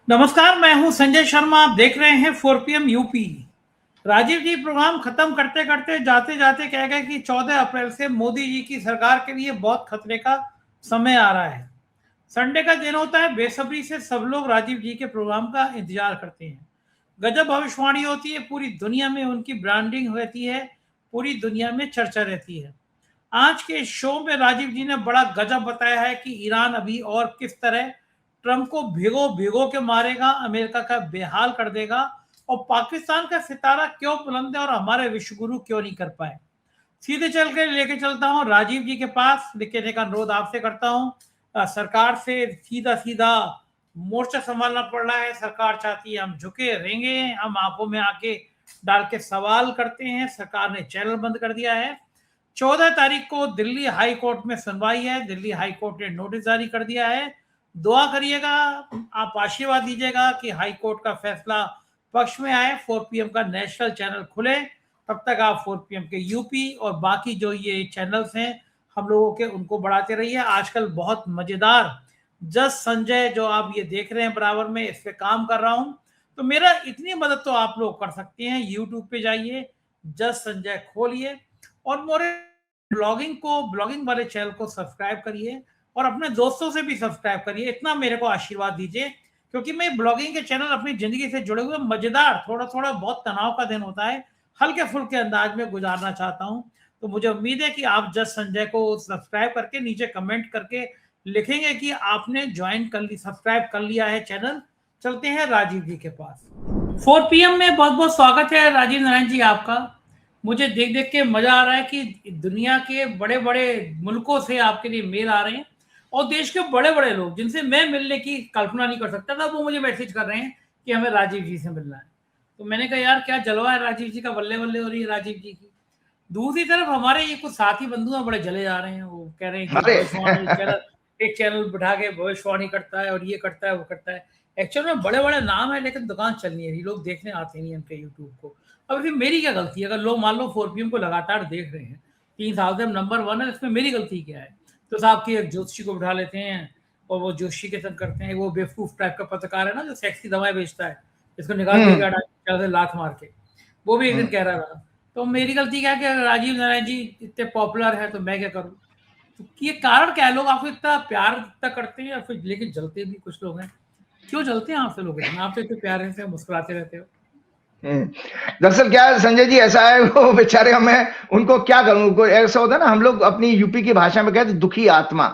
नमस्कार, मैं हूं संजय शर्मा। आप देख रहे हैं 4 PM यूपी। राजीव जी प्रोग्राम खत्म करते करते जाते जाते कह गए कि 14 अप्रैल से मोदी जी की सरकार के लिए बहुत खतरे का समय आ रहा है। संडे का दिन होता है, बेसब्री से सब लोग राजीव जी के प्रोग्राम का इंतजार करते हैं। गजब भविष्यवाणी होती है, पूरी दुनिया में उनकी ब्रांडिंग होती है, पूरी दुनिया में चर्चा रहती है। आज के इस शो में राजीव जी ने बड़ा गजब बताया है कि ईरान अभी और किस तरह ट्रंप को भिगो भिगो के मारेगा, अमेरिका का बेहाल कर देगा, और पाकिस्तान का सितारा क्यों बुलंद है और हमारे विश्वगुरु क्यों नहीं कर पाए। सीधे चल के लेके चलता हूँ राजीव जी के पास। लिखने का अनुरोध आपसे करता हूँ। सरकार से सीधा सीधा मोर्चा संभालना पड़ रहा है। सरकार चाहती है हम झुके रहेंगे, हम आंखों में आके डाल के सवाल करते हैं। सरकार ने चैनल बंद कर दिया है। 14 तारीख को दिल्ली हाई कोर्ट में सुनवाई है। दिल्ली हाई कोर्ट ने नोटिस जारी कर दिया है। दुआ करिएगा, आप आशीर्वाद दीजिएगा कि हाई कोर्ट का फैसला पक्ष में आए, 4 PM का नेशनल चैनल खुले। तब तक आप 4 PM के यूपी और बाकी जो ये चैनल्स हैं हम लोगों के, उनको बढ़ाते रहिए। आजकल बहुत मजेदार जज संजय जो आप ये देख रहे हैं बराबर में, इस पे काम कर रहा हूं। तो मेरा इतनी मदद तो आप लोग कर सकते हैं, यूट्यूब पे जाइए, जज संजय खोलिए और मोरे ब्लॉगिंग वाले चैनल को सब्सक्राइब करिए और अपने दोस्तों से भी सब्सक्राइब करिए। इतना मेरे को आशीर्वाद दीजिए, क्योंकि मैं ब्लॉगिंग के चैनल अपनी जिंदगी से जुड़े हुए मजेदार, थोड़ा थोड़ा बहुत तनाव का दिन होता है, हल्के फुल्के अंदाज में गुजारना चाहता हूं। तो मुझे उम्मीद है कि आप जज संजय को सब्सक्राइब करके नीचे कमेंट करके लिखेंगे कि आपने ज्वाइन कर ली, सब्सक्राइब कर लिया है चैनल। चलते हैं राजीव जी के पास। 4 PM में बहुत बहुत स्वागत है राजीव नारायण जी आपका। मुझे देख देख के मजा आ रहा है कि दुनिया के बड़े बड़े मुल्कों से आपके लिए मेल आ रहे हैं, और देश के बड़े बड़े लोग जिनसे मैं मिलने की कल्पना नहीं कर सकता था, वो मुझे मैसेज कर रहे हैं कि हमें राजीव जी से मिलना है। तो मैंने कहा यार क्या जलवा है राजीव जी का, बल्ले बल्ले हो रही है राजीव जी की। दूसरी तरफ हमारे ये कुछ साथी बंधु हैं, बड़े जले जा रहे हैं। वो कह रहे हैं कि अरे भविष्यवाणी चैनल, एक चैनल बिठा के भविष्यवाणी करता है और ये करता है वो करता है। एक्चुअल में बड़े बड़े नाम है, लेकिन दुकान चलनी है, ये लोग देखने आते नहीं उनके यूट्यूब को। अब फिर मेरी क्या गलती है? अगर लोग मान लो 4 PM को लगातार देख रहे हैं, 3 साल से हम नंबर 1 है, इसमें मेरी गलती क्या है? तो साहब की एक जोशी को बिठा लेते हैं और वो जोशी के संग करते हैं। वो बेवकूफ टाइप का पत्रकार है ना, जो सेक्सी दवाएं बेचता है, इसको निकाल के हम्म गाड़ा से लात मार के, वो भी एक दिन हम्म। कह रहा था। तो मेरी गलती क्या है कि राजीव नारायण जी इतने पॉपुलर है तो मैं क्या करूं? तो ये कारण क्या है? लोग आपको इतना प्यार इतना करते हैं या फिर, लेकिन जलते भी कुछ लोग हैं। क्यों जलते हैं आपसे लोग? इतना आप तो इतने प्यारे से मुस्कुराते रहते हो। हम्म। दरअसल क्या है संजय जी, ऐसा है वो बेचारे, हमें उनको क्या करूं, उनको ऐसा होता है ना, हम लोग अपनी यूपी की भाषा में कहते हैं दुखी आत्मा।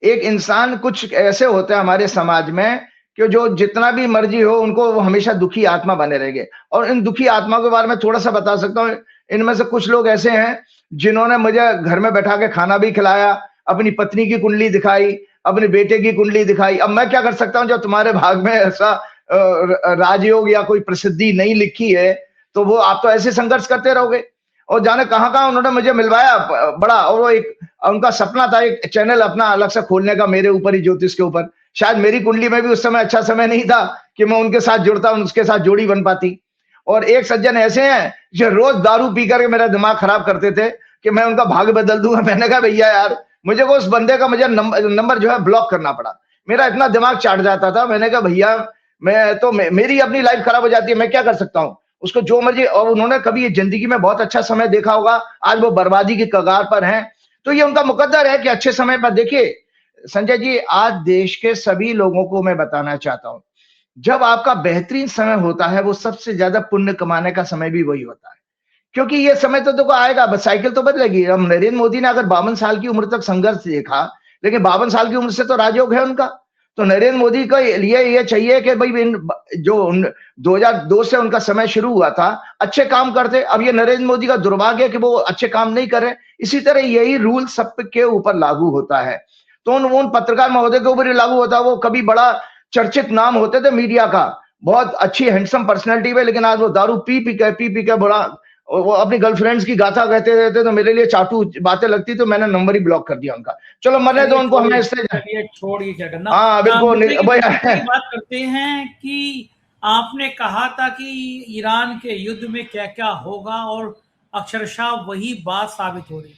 एक इंसान, कुछ ऐसे होते हैं हमारे समाज में कि जो जितना भी मर्जी हो उनको वो हमेशा दुखी आत्मा बने रहेंगे। और इन दुखी आत्मा के बारे में थोड़ा सा बता सकता हूँ। इनमें से कुछ लोग ऐसे हैं जिन्होंने मुझे घर में बैठा के खाना भी खिलाया, अपनी पत्नी की कुंडली दिखाई, अपने बेटे की कुंडली दिखाई। अब मैं क्या कर सकता हूँ, जब तुम्हारे भाग में ऐसा राजयोग या कोई प्रसिद्धि नहीं लिखी है, तो वो आप तो ऐसे संघर्ष करते रहोगे। और जाने कहां कहां उन्होंने मुझे मिलवाया बड़ा। और वो एक उनका सपना था एक चैनल अपना अलग से खोलने का, मेरे ऊपर ही, ज्योतिष के ऊपर। शायद मेरी कुंडली में भी उस समय अच्छा समय नहीं था कि मैं उनके साथ जुड़ता, उनके साथ जोड़ी बन पाती। और एक सज्जन ऐसे हैं जो रोज दारू पी करके मेरा दिमाग खराब करते थे कि मैं उनका भाग्य बदल दूंगा। मैंने कहा भैया यार, मुझे को उस बंदे का मुझे नंबर जो है ब्लॉक करना पड़ा। मेरा इतना दिमाग चाट जाता था। मैंने कहा भैया, मैं तो मेरी अपनी लाइफ खराब हो जाती है, मैं क्या कर सकता हूँ? उसको जो मर्जी। और उन्होंने कभी जिंदगी में बहुत अच्छा समय देखा होगा, आज वो बर्बादी की कगार पर हैं। तो ये उनका मुकद्दर है कि अच्छे समय पर। देखिए संजय जी, आज देश के सभी लोगों को मैं बताना चाहता हूं, जब आपका बेहतरीन समय होता है, वो सबसे ज्यादा पुण्य कमाने का समय भी वही होता है। क्योंकि ये समय तो देखो आएगा, बस साइकिल तो बदलेगी। अब नरेंद्र मोदी ने अगर 52 साल की उम्र तक संघर्ष देखा, लेकिन 52 साल की उम्र से तो राजयोग है उनका। तो नरेंद्र मोदी के लिए ये चाहिए कि भाई जो 2002 से उनका समय शुरू हुआ था, अच्छे काम करते। अब ये नरेंद्र मोदी का दुर्भाग्य है कि वो अच्छे काम नहीं कर रहे। इसी तरह यही रूल सबके ऊपर लागू होता है। तो उन पत्रकार महोदय के ऊपर ही लागू होता है। वो कभी बड़ा चर्चित नाम होते थे मीडिया का, बहुत अच्छी हैंडसम पर्सनैलिटी में, लेकिन आज वो दारू पी पी के बड़ा, वो अपनी गर्लफ्रेंड्स की गाथा कहते रहते, तो मेरे लिए चाटू बातें लगती, तो मैंने नंबर ही ब्लॉक कर दिया उनका। चलो मरने दो उनको, हमें इससे। चलिए छोड़िए, क्या करना। हाँ बिल्कुल मुद्दे की भैया। बात करते हैं कि आपने कहा था कि ईरान के युद्ध में क्या क्या होगा, और अक्षरशः वही बात साबित हो रही।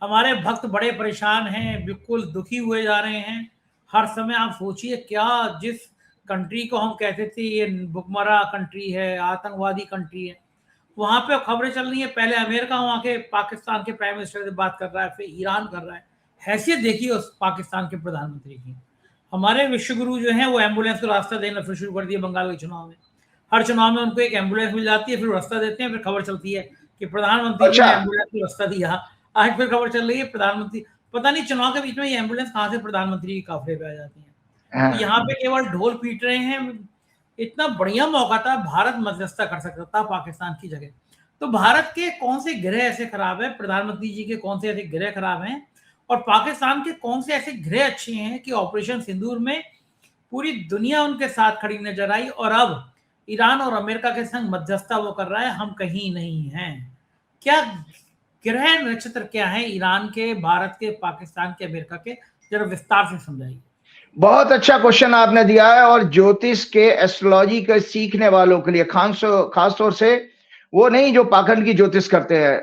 हमारे भक्त बड़े परेशान हैं, बिल्कुल दुखी हुए जा रहे हैं। हर समय आप सोचिए क्या, जिस कंट्री को हम कहते थे ये भुखमरा कंट्री है, आतंकवादी कंट्री है, वहां पे खबरें चल रही है, पहले अमेरिका वहां के पाकिस्तान के प्राइम मिनिस्टर से बात कर रहा है, फिर ईरान कर रहा है। हैसियत देखिए उस पाकिस्तान के प्रधानमंत्री की। हमारे विश्वगुरु जो हैं वो एम्बुलेंस को रास्ता देना फिर शुरू कर दिया बंगाल के चुनाव में। हर चुनाव में उनको एक एम्बुलेंस मिल जाती है, फिर रास्ता देते हैं, फिर खबर चलती है कि प्रधानमंत्री जी ने एम्बुलेंस को रास्ता दिया। आज फिर खबर चल रही है प्रधानमंत्री, पता नहीं चुनाव के बीच में ये एम्बुलेंस कहाँ से प्रधानमंत्री के काफिले पे आ जाती है। तो यहाँ पे केवल ढोल पीट रहे हैं। इतना बढ़िया मौका था, भारत मध्यस्थता कर सकता था पाकिस्तान की जगह। तो भारत के कौन से ग्रह ऐसे खराब है, प्रधानमंत्री जी के कौन से ऐसे ग्रह खराब हैं, और पाकिस्तान के कौन से ऐसे ग्रह अच्छे हैं कि ऑपरेशन सिंदूर में पूरी दुनिया उनके साथ खड़ी नजर आई, और अब ईरान और अमेरिका के संग मध्यस्थता वो कर रहा है, हम कहीं नहीं हैं। क्या ग्रह नक्षत्र क्या है ईरान के, भारत के, पाकिस्तान के, अमेरिका के, जरा विस्तार से समझाइए। बहुत अच्छा क्वेश्चन आपने दिया है, और ज्योतिष के, एस्ट्रोलॉजी के सीखने वालों के लिए खास तौर से वो नहीं जो पाखंड की ज्योतिष करते हैं,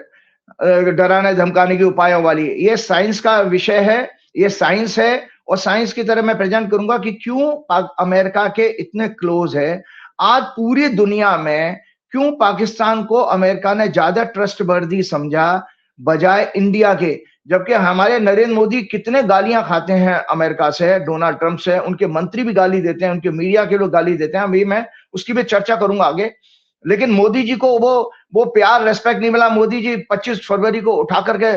डराने धमकाने के उपायों वाली, ये साइंस का विषय है, ये साइंस है। और साइंस की तरह मैं प्रेजेंट करूंगा कि क्यों अमेरिका के इतने क्लोज है। आज पूरी दुनिया में क्यों पाकिस्तान को अमेरिका ने ज्यादा ट्रस्टवर्दी समझा बजाय इंडिया के, जबकि हमारे नरेंद्र मोदी कितने गालियां खाते हैं अमेरिका से, डोनाल्ड ट्रंप से, उनके मंत्री भी गाली देते हैं, उनके मीडिया के लोग गाली देते हैं, अभी मैं उसकी भी चर्चा करूंगा आगे। लेकिन मोदी जी को वो प्यार, रेस्पेक्ट नहीं मिला। मोदी जी 25 फरवरी को उठा करके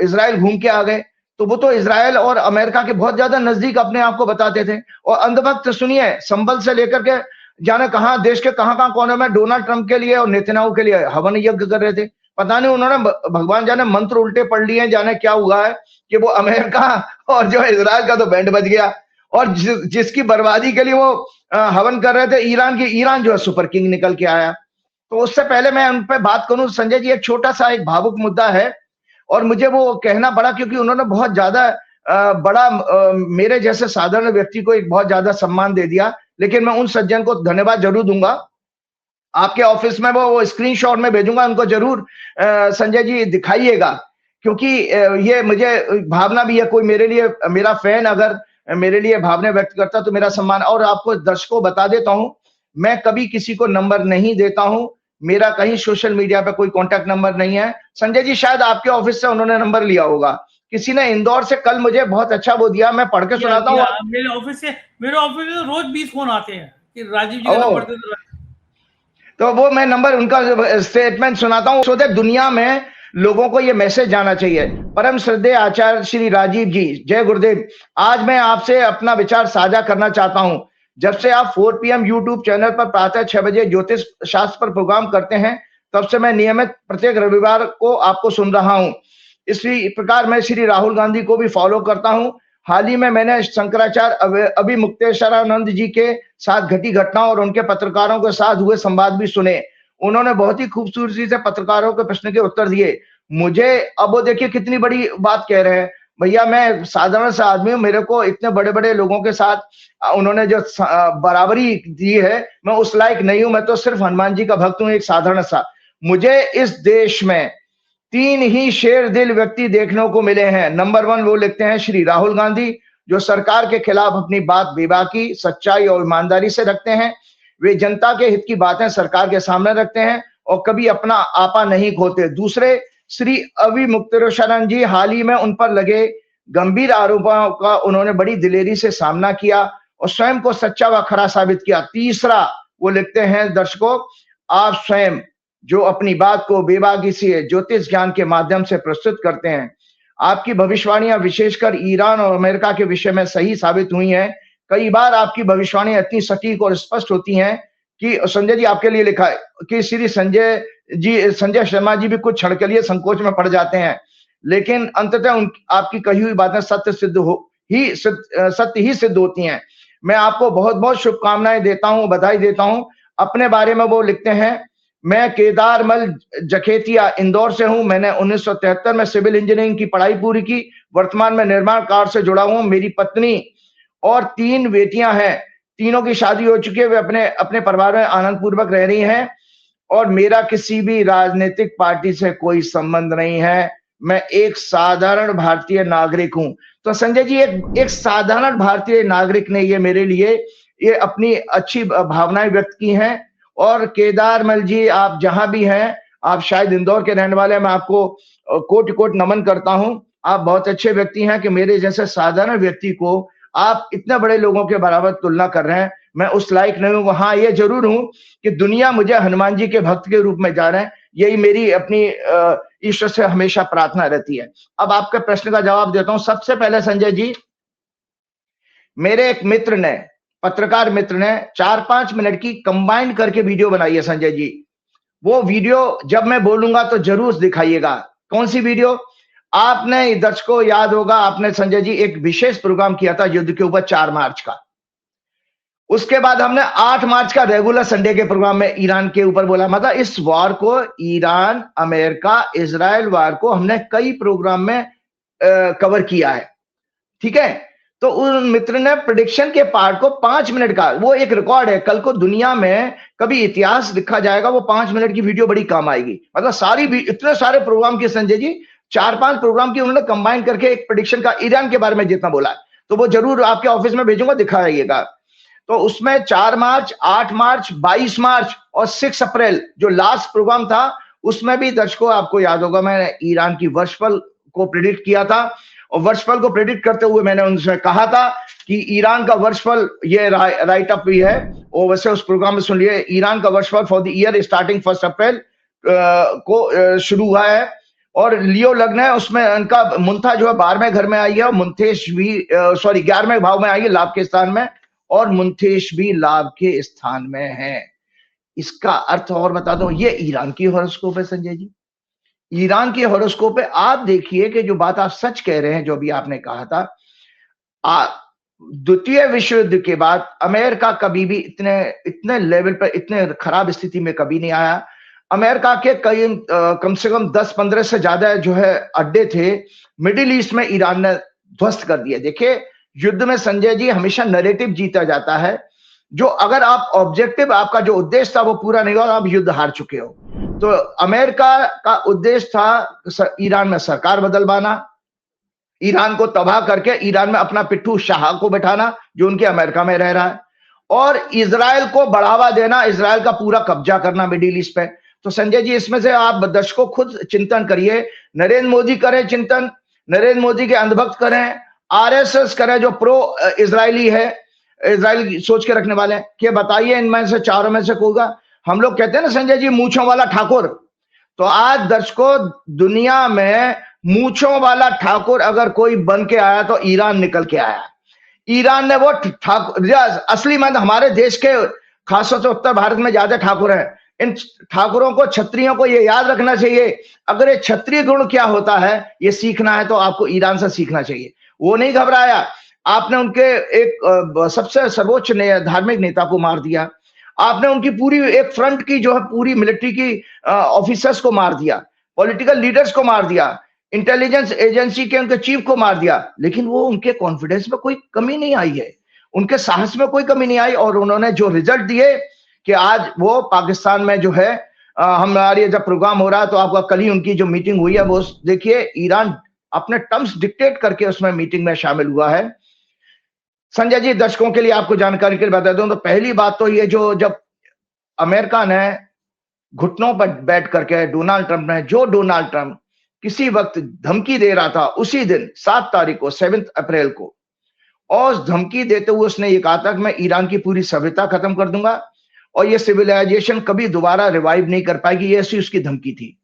इजराइल घूम के आ गए, तो वो तो इजराइल और अमेरिका के बहुत ज्यादा नजदीक अपने आप को बताते थे। और अंधभक्त सुनिए, संभल से लेकर के जाने कहां, देश के कहां कोने में डोनाल्ड ट्रंप के लिए और नेतन्याहू के लिए हवन यज्ञ कर रहे थे। पता नहीं उन्होंने भगवान जाने मंत्र उल्टे पढ़ लिए, जाने क्या हुआ है कि वो अमेरिका और जो इजराइल का तो बैंड बज गया। और जिसकी बर्बादी के लिए वो हवन कर रहे थे, ईरान जो है सुपर किंग निकल के आया। तो उससे पहले मैं उन पर बात करूं, संजय जी, एक छोटा सा एक भावुक मुद्दा है, और मुझे वो कहना पड़ा क्योंकि उन्होंने बहुत ज्यादा बड़ा मेरे जैसे साधारण व्यक्ति को एक बहुत ज्यादा सम्मान दे दिया। लेकिन मैं उन सज्जन को धन्यवाद जरूर दूंगा। आपके ऑफिस में वो स्क्रीनशॉट में भेजूंगा, उनको जरूर संजय जी दिखाइएगा, क्योंकि ये मुझे भावना भी है, कोई मेरे लिए, मेरा फैन अगर मेरे लिए भावना व्यक्त करता तो मेरा सम्मान। और आपको दर्शकों बता देता हूं, मैं कभी किसी को नंबर नहीं देता हूं, मेरा कहीं सोशल मीडिया पे कोई कॉन्टैक्ट नंबर नहीं है। संजय जी शायद आपके ऑफिस से उन्होंने नंबर लिया होगा, किसी ने इंदौर से कल मुझे बहुत अच्छा वो दिया, मैं पढ़ के सुनाता हूँ। मेरे ऑफिस से रोज 20 फोन आते हैं कि राजीव जी का नंबर दे दो। तो वो मैं नंबर उनका स्टेटमेंट सुनाता हूँ, सोचे दुनिया में लोगों को ये मैसेज जाना चाहिए। परम श्रद्धेय आचार्य श्री राजीव जी, जय गुरुदेव। आज मैं आपसे अपना विचार साझा करना चाहता हूं। जब से आप 4 PM यूट्यूब चैनल पर प्रातः 6 बजे ज्योतिष शास्त्र पर प्रोग्राम करते हैं, तब से मैं नियमित प्रत्येक रविवार को आपको सुन रहा हूं। इसी प्रकार मैं श्री राहुल गांधी को भी फॉलो करता हूं। हाल ही में मैंने शंकराचार्य अभिमुक्तेश्वरानंद जी के साथ घटी घटनाओं और उनके पत्रकारों के साथ हुए संवाद भी सुने। उन्होंने बहुत ही खूबसूरती से पत्रकारों के प्रश्न के उत्तर दिए। मुझे अब वो देखिए कितनी बड़ी बात कह रहे हैं, भैया मैं साधारण सा आदमी हूँ, मेरे को इतने बड़े बड़े लोगों के साथ उन्होंने जो बराबरी दी है, मैं उस लायक नहीं हूं। मैं तो सिर्फ हनुमान जी का भक्त हूं, एक साधारण सा। मुझे इस देश में 3 ही शेर दिल व्यक्ति देखने को मिले हैं। नंबर 1 वो लिखते हैं श्री राहुल गांधी, जो सरकार के खिलाफ अपनी बात बेबाकी, सच्चाई और ईमानदारी से रखते हैं। वे जनता के हित की बातें सरकार के सामने रखते हैं और कभी अपना आपा नहीं खोते। दूसरे श्री अभिमुक्तेश्वरानंद जी, हाल ही में उन पर लगे गंभीर आरोपों का उन्होंने बड़ी दिलेरी से सामना किया और स्वयं को सच्चा व खरा साबित किया। तीसरा वो लिखते हैं, दर्शकों, आप स्वयं जो अपनी बात को बेबाकी से ज्योतिष ज्ञान के माध्यम से प्रस्तुत करते हैं, आपकी भविष्यवाणियां विशेषकर ईरान और अमेरिका के विषय में सही साबित हुई हैं। कई बार आपकी भविष्यवाणियां इतनी सटीक और स्पष्ट होती हैं कि संजय जी आपके लिए लिखा है कि श्री संजय शर्मा जी भी कुछ क्षण के लिए संकोच में पड़ जाते हैं, लेकिन अंततः आपकी कही हुई बातें सत्य ही सिद्ध होती हैं। मैं आपको बहुत बहुत शुभकामनाएं देता हूं, बधाई देता हूं। अपने बारे में वो लिखते हैं, मैं केदारमल जखेतिया इंदौर से हूं। मैंने 1973 में सिविल इंजीनियरिंग की पढ़ाई पूरी की। वर्तमान में निर्माण कार्य से जुड़ा हूं। मेरी पत्नी और 3 बेटियां हैं, तीनों की शादी हो चुकी है। वे अपने परिवार में आनंद पूर्वक रह रही हैं और मेरा किसी भी राजनीतिक पार्टी से कोई संबंध नहीं है। मैं एक साधारण भारतीय नागरिक हूं। तो संजय जी, एक साधारण भारतीय नागरिक ने ये मेरे लिए ये अपनी अच्छी भावनाएं व्यक्त की हैं। और केदार मल जी, आप जहां भी हैं, आप शायद इंदौर के रहने वाले हैं, मैं आपको कोटि कोटि नमन करता हूं। आप बहुत अच्छे व्यक्ति हैं कि मेरे जैसे साधारण व्यक्ति को आप इतने बड़े लोगों के बराबर तुलना कर रहे हैं। मैं उस लायक नहीं हूं। हाँ, ये जरूर हूं कि दुनिया मुझे हनुमान जी के भक्त के रूप में जाने, यही मेरी अपनी ईश्वर से हमेशा प्रार्थना रहती है। अब आपके प्रश्न का जवाब देता हूं। सबसे पहले संजय जी, मेरे एक मित्र ने, पत्रकार मित्र ने 4-5 मिनट की कंबाइन करके वीडियो बनाई है संजय जी। वो वीडियो जब मैं बोलूंगा तो जरूर दिखाइएगा। कौन सी वीडियो? आपने दर्शकों याद होगा, आपने संजय जी एक विशेष प्रोग्राम किया था युद्ध के ऊपर 4 मार्च का। उसके बाद हमने 8 मार्च का रेगुलर संडे के प्रोग्राम में ईरान के ऊपर बोला। मतलब इस वार को, ईरान, अमेरिका, इजराइल वार को हमने कई प्रोग्राम में कवर किया है। ठीक है, तो उन मित्र ने प्रेडिक्शन के पार्ट को 5 मिनट का, वो एक रिकॉर्ड है। कल को दुनिया में कभी इतिहास लिखा जाएगा, वो 5 मिनट की वीडियो बड़ी काम आएगी। मतलब सारी भी इतने सारे प्रोग्राम की संजय जी, 4-5 प्रोग्राम की उन्होंने कंबाइन करके एक प्रेडिक्शन का ईरान के बारे में जितना बोला है, तो वो जरूर आपके ऑफिस में भेजूंगा, दिखाइएगा। तो उसमें 4 मार्च, 8 मार्च, 22 मार्च और 6 अप्रैल जो लास्ट प्रोग्राम था, उसमें भी दर्शकों आपको याद होगा मैंने ईरान की वर्षफल को प्रेडिक्ट किया था। और वर्षफल को प्रेडिक्ट करते हुए मैंने उनसे कहा था कि ईरान का वर्षफल, ये राइट अप भी है, और वैसे उस प्रोग्राम में सुन लिए, ईरान का वर्षफल फॉर द ईयर स्टार्टिंग 1 अप्रैल को शुरू हुआ है। और लियो लग्न है, उसमें उनका मुंथा जो है 12वें घर में आई है, और मुंथेश भी 11वें भाव में आई है, लाभ के स्थान में, और मुंथेश भी लाभ के स्थान में है। इसका अर्थ और बता दो, ये ईरान की हॉरोस्कोप है संजय जी। ईरान की हॉरोस्कोप है। आप देखिए कि जो बात आप सच कह रहे हैं, जो भी आपने कहा था, द्वितीय विश्व युद्ध के बाद अमेरिका कभी भी इतने लेवल पर, इतने खराब स्थिति में कभी नहीं आया। अमेरिका के कई कम से कम 10-15 से ज्यादा जो है अड्डे थे मिडिल ईस्ट में, ईरान ने ध्वस्त कर दिए। देखिए, युद्ध में संजय जी हमेशा नैरेटिव जीता जाता है। जो अगर आप ऑब्जेक्टिव, आपका जो उद्देश्य था वो पूरा नहीं हुआ, आप युद्ध हार चुके हो। तो अमेरिका का उद्देश्य था ईरान में सरकार बदलवाना, ईरान को तबाह करके ईरान में अपना पिट्ठू शाह को बैठाना, जो उनके अमेरिका में रह रहा है, और इजराइल को बढ़ावा देना, इजराइल का पूरा कब्जा करना मिडिल ईस्ट पे। तो संजय जी, इसमें से आप दर्शकों खुद चिंतन करिए। नरेंद्र मोदी करें चिंतन, नरेंद्र मोदी के अंधभक्त करें, आरएसएस करें जो प्रो इजरायली है, इजराइल सोच के रखने वाले हैं, कि बताइए इनमें से चारों में से कोई होगा। हम लोग कहते हैं ना संजय जी, मूंछों वाला ठाकुर। तो आज दर्शकों, दुनिया में मूंछों वाला ठाकुर अगर कोई बन के आया तो ईरान निकल के आया। ईरान ने वो ठाकुर, असली मंद हमारे देश के, खासतौर से उत्तर भारत में ज्यादा ठाकुर हैं। इन ठाकुरों को, क्षत्रियों को ये याद रखना चाहिए, अगर ये क्षत्रिय गुण क्या होता है ये सीखना है तो आपको ईरान से सीखना चाहिए। वो नहीं घबराया। आपने उनके एक सबसे सर्वोच्च धार्मिक नेता को मार दिया। आपने उनकी पूरी एक फ्रंट की जो है पूरी मिलिट्री की ऑफिसर्स को मार दिया, पॉलिटिकल लीडर्स को मार दिया, इंटेलिजेंस एजेंसी के उनके चीफ को मार दिया। लेकिन वो, उनके कॉन्फिडेंस में कोई कमी नहीं आई है, उनके साहस में कोई कमी नहीं आई। और उन्होंने जो रिजल्ट दिए कि आज वो पाकिस्तान में जो है, हमारे जब प्रोग्राम हो रहा है तो आपका कल ही उनकी जो मीटिंग हुई है, वो देखिए ईरान अपने टर्म्स डिक्टेट करके उसमें मीटिंग में शामिल हुआ है। संजय जी, दर्शकों के लिए आपको जानकारी के लिए बता दूं तो पहली बात तो ये, जो जब अमेरिका ने घुटनों पर बैठ करके डोनाल्ड ट्रंप किसी वक्त धमकी दे रहा था, उसी दिन 7 तारीख को, 7 अप्रैल को, और उस धमकी देते हुए उसने ये कहा था कि मैं ईरान की पूरी सभ्यता खत्म कर दूंगा और ये सिविलाइजेशन कभी दोबारा रिवाइव नहीं कर पाएगी। ये ऐसी उसकी धमकी थी।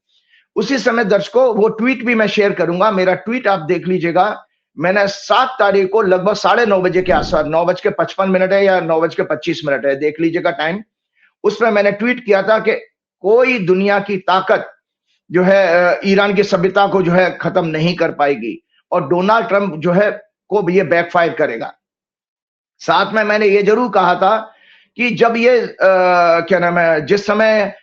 उसी समय दर्शकों, वो ट्वीट भी मैं शेयर करूंगा, मेरा ट्वीट आप देख लीजिएगा। मैंने 7 तारीख को लगभग 9:30 बजे के आसपास, 9:55 है या 9:25 है, देख लीजिएगा टाइम। उसमें मैंने ट्वीट किया था कि कोई दुनिया की ताकत जो है ईरान की सभ्यता को जो है खत्म नहीं कर पाएगी, और डोनाल्ड ट्रंप जो है को ये बैकफायर करेगा। साथ में मैंने ये जरूर कहा था कि जब ये क्या नाम है, जिस समय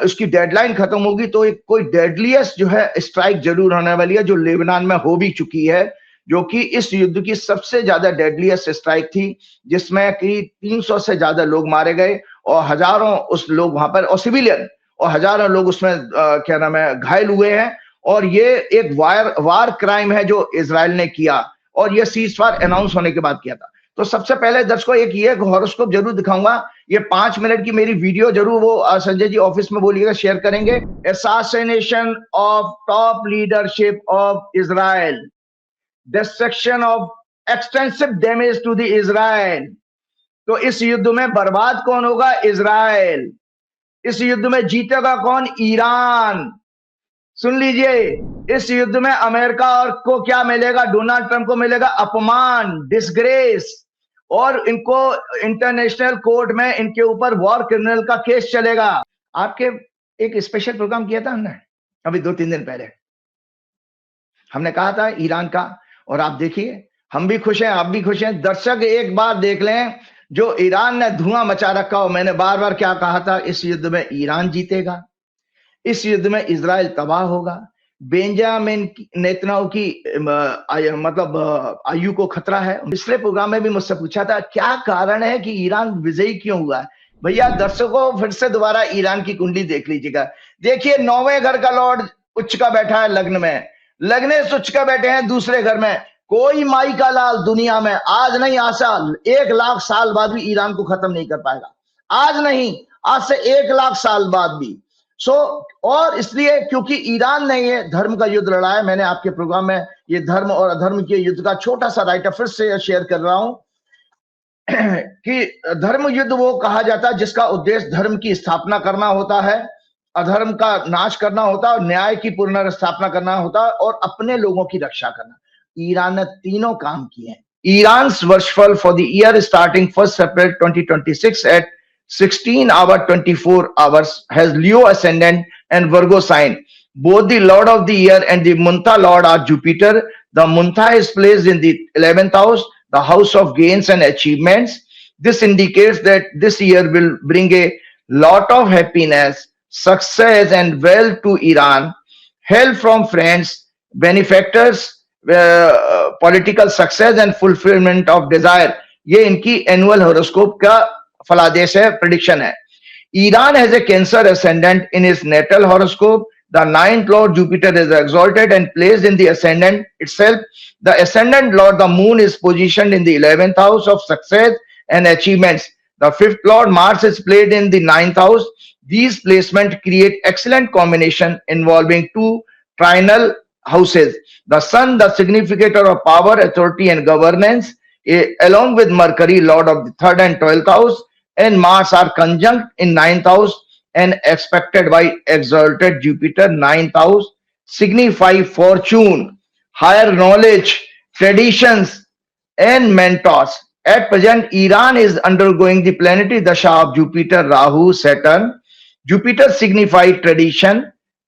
उसकी डेडलाइन खत्म होगी तो एक कोई डेडलीस्ट जो है स्ट्राइक जरूर होने वाली है, जो लेबनान में हो भी चुकी है, जो कि इस युद्ध की सबसे ज्यादा डेडलीस्ट स्ट्राइक थी, जिसमें कि 300 से ज्यादा लोग मारे गए और हजारों उस लोग वहां पर, और सिविलियन, और हजारों लोग उसमें क्या नाम है घायल हुए हैं। और ये एक वार क्राइम है जो इजराइल ने किया, और ये सीज फायर अनाउंस होने के बाद किया था। तो सबसे पहले दर्शकों एक ये हॉरोस्कोप जरूर दिखाऊंगा, ये 5 मिनट की मेरी वीडियो जरूर वो संजय जी ऑफिस में बोलिएगा शेयर करेंगे। Assassination of top leadership of Israel, destruction of extensive damage to the Israel. तो इस युद्ध में बर्बाद कौन होगा? इजराइल। इस युद्ध में जीतेगा कौन? ईरान। सुन लीजिए, इस युद्ध में अमेरिका और को क्या मिलेगा? डोनाल्ड ट्रंप को मिलेगा अपमान, डिसग्रेस, और इनको इंटरनेशनल कोर्ट में इनके ऊपर वॉर क्रिमिनल का केस चलेगा। आपके एक स्पेशल प्रोग्राम किया था हमने अभी 2-3 दिन पहले, हमने कहा था ईरान का, और आप देखिए हम भी खुश हैं, आप भी खुश हैं। दर्शक एक बार देख लें, जो ईरान ने धुआं मचा रखा हो, मैंने बार बार क्या कहा था, इस युद्ध में ईरान जीतेगा, इस युद्ध में इजराइल तबाह होगा। बेंजामिन नेतन्याहू की मतलब आयु को खतरा है। पिछले प्रोग्राम में भी मुझसे पूछा था क्या कारण है कि ईरान विजयी क्यों हुआ है। भैया दर्शकों फिर से दोबारा ईरान की कुंडली देख लीजिएगा। देखिए 9वें घर का लॉर्ड उच्च का बैठा है लग्न में, लग्नेश उच्च का बैठे हैं दूसरे घर में। कोई माई का लाल दुनिया में आज नहीं, आज से 1 लाख साल बाद भी ईरान को खत्म नहीं कर पाएगा। आज नहीं, आज से 1 लाख साल बाद भी। और इसलिए क्योंकि ईरान ने ये धर्म का युद्ध लड़ा है। मैंने आपके प्रोग्राम में ये धर्म और अधर्म के युद्ध का छोटा सा राइटर फिर से शेयर कर रहा हूं कि धर्म युद्ध वो कहा जाता है जिसका उद्देश्य धर्म की स्थापना करना होता है, अधर्म का नाश करना होता है, और न्याय की पुनर्स्थापना करना होता है, और अपने लोगों की रक्षा करना। ईरान ने तीनों काम किए हैं। Iran's worshipful for the year starting 1st April 2026 at 16:24 has Leo ascendant and Virgo sign. Both the Lord of the year and the Muntha Lord are Jupiter. The Muntha is placed in the 11th house, the house of gains and achievements. This indicates that this year will bring a lot of happiness, success and wealth to Iran. Help from friends, benefactors, political success and fulfilment of desire. ये इनकी annual horoscope का फलादेश है, prediction है। Iran has a cancer ascendant in his natal horoscope. The 9th lord Jupiter is exalted and placed in the ascendant itself. The ascendant lord, the moon, is positioned in the 11th house of success and achievements. The 5th lord Mars is placed in the 9th house. These placements create excellent combination involving 2 trinal houses. The sun, the significator of power, authority and governance, along with Mercury, lord of the 3rd and 12th house, and Mars are conjunct in 9th house and expected by exalted Jupiter. 9th house signify fortune, higher knowledge, traditions and mentors. At present, Iran is undergoing the planetary dasha of Jupiter, Rahu, Saturn. Jupiter signify tradition,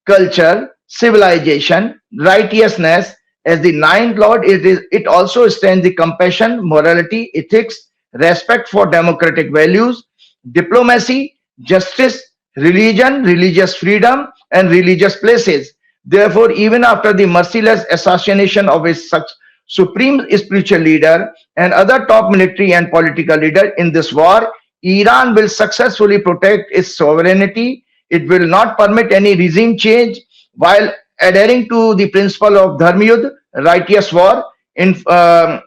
culture, civilization, righteousness. As the 9th lord, it also stands the compassion, morality, ethics, respect for democratic values, diplomacy, justice, religion, religious freedom and religious places. Therefore, even after the merciless assassination of its supreme spiritual leader and other top military and political leader in this war, Iran will successfully protect its sovereignty. It will not permit any regime change while adhering to the principle of Dharma Yudh, righteous war,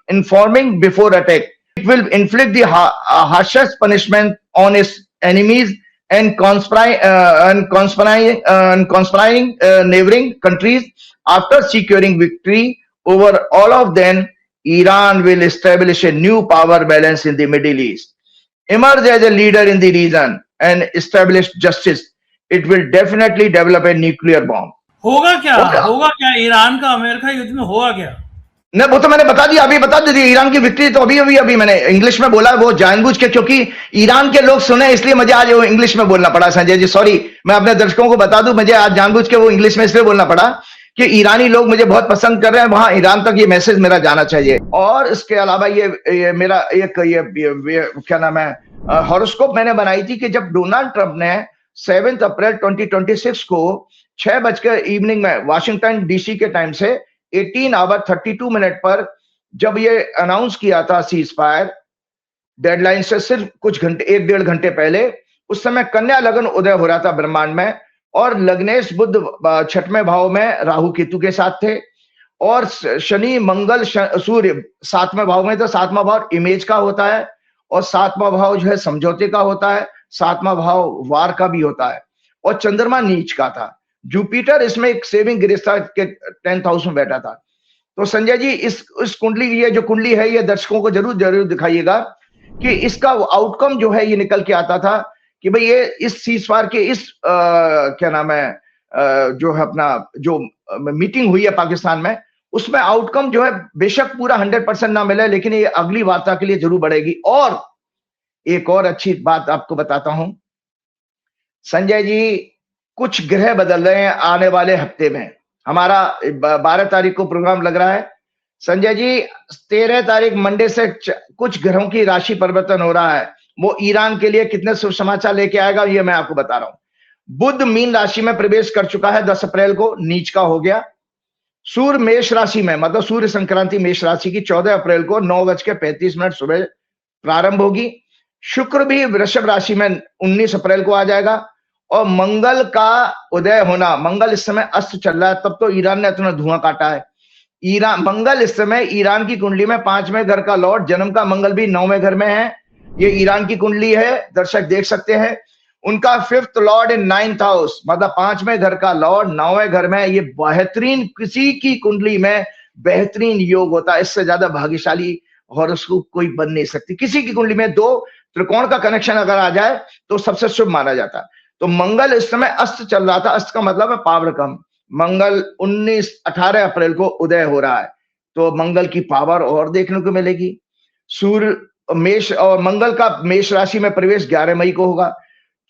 informing before attack. It will inflict the harshest punishment on its enemies and conspiring neighboring countries. After securing victory over all of them, Iran will establish a new power balance in the Middle East, emerge as a leader in the region and establish justice. It will definitely develop a nuclear bomb. होगा क्या Iran का America युद्ध में होगा क्या? नहीं, वो तो मैंने बता दिया, अभी बता दी ईरान की विक्ट्री तो अभी मैंने इंग्लिश में बोला, वो जानबूझ के, क्योंकि ईरान के लोग सुने इसलिए मुझे आज वो इंग्लिश में बोलना पड़ा। संजय जी सॉरी, मैं अपने दर्शकों को बता दूं, मुझे आज जानबूझ के वो इंग्लिश में इसलिए बोलना पड़ा कि ईरानी लोग मुझे बहुत पसंद कर रहे हैं, वहां ईरान तक ये मैसेज मेरा जाना चाहिए। और इसके अलावा ये मेरा एक ये क्या नाम है हॉरोस्कोप मैंने बनाई थी कि जब डोनाल्ड ट्रंप ने 7 अप्रैल 2026 को 6 बजकर इवनिंग में वाशिंगटन डीसी के टाइम से 18:32 पर जब ये अनाउंस किया था सीज फायर, डेडलाइन से सिर्फ कुछ घंटे 1-1.5 घंटे पहले, उस समय कन्या लगन उदय हो रहा था ब्रह्मांड में, और लग्नेश बुध 6वें भाव में राहु केतु के साथ थे, और शनि मंगल सूर्य 7वें भाव में, तो 7वां भाव इमेज का होता है और 7वां भाव जो है समझौते का होता है, 7वां भाव वार का भी होता है और चंद्रमा नीच का था। जुपिटर इसमें एक सेविंग गृहस्था के 10th हाउस में बैठा था। तो संजय जी इस कुंडली, ये जो कुंडली है ये दर्शकों को जरूर दिखाइएगा कि इसका आउटकम जो है ये निकल के आता था कि भाई ये इस सीजफायर के इस क्या नाम है जो है अपना जो मीटिंग हुई है पाकिस्तान में, उसमें आउटकम जो है बेशक पूरा 100% ना मिले, लेकिन ये अगली वार्ता के लिए जरूर बढ़ेगी। और एक और अच्छी बात आपको बताता हूं संजय जी, कुछ ग्रह बदल रहे हैं आने वाले हफ्ते में। हमारा 12 तारीख को प्रोग्राम लग रहा है संजय जी, 13 तारीख मंडे से कुछ ग्रहों की राशि परिवर्तन हो रहा है। वो ईरान के लिए कितने शुभ समाचार लेके आएगा ये मैं आपको बता रहा हूं। बुध मीन राशि में प्रवेश कर चुका है 10 अप्रैल को, नीच का हो गया। सूर्य मेष राशि में, मतलब सूर्य संक्रांति मेष राशि की 14 अप्रैल को 9:35 सुबह प्रारंभ होगी। शुक्र भी वृषभ राशि में 19 अप्रैल को आ जाएगा और मंगल का उदय होना, मंगल इस समय अस्त चल रहा है, तब तो ईरान ने इतना धुआं काटा है। मंगल इस समय ईरान की कुंडली में 5वें घर का लॉर्ड, जन्म का मंगल भी 9वें घर में है। ये ईरान की कुंडली है, दर्शक देख सकते हैं। उनका 5th लॉर्ड इन 9th हाउस, मतलब 5वें घर का लॉर्ड 9वें घर में। ये बेहतरीन, किसी की कुंडली में बेहतरीन योग होता है, इससे ज्यादा भाग्यशाली हॉरोस्कोप कोई बन नहीं सकती। किसी की कुंडली में 2 त्रिकोण का कनेक्शन अगर आ जाए तो सबसे शुभ माना जाता है। तो मंगल इस समय अस्त चल रहा था, अस्त का मतलब है पावर कम। मंगल 18 अप्रैल को उदय हो रहा है, तो मंगल की पावर और देखने को मिलेगी। सूर्य मेष और मंगल का मेष राशि में प्रवेश 11 मई को होगा।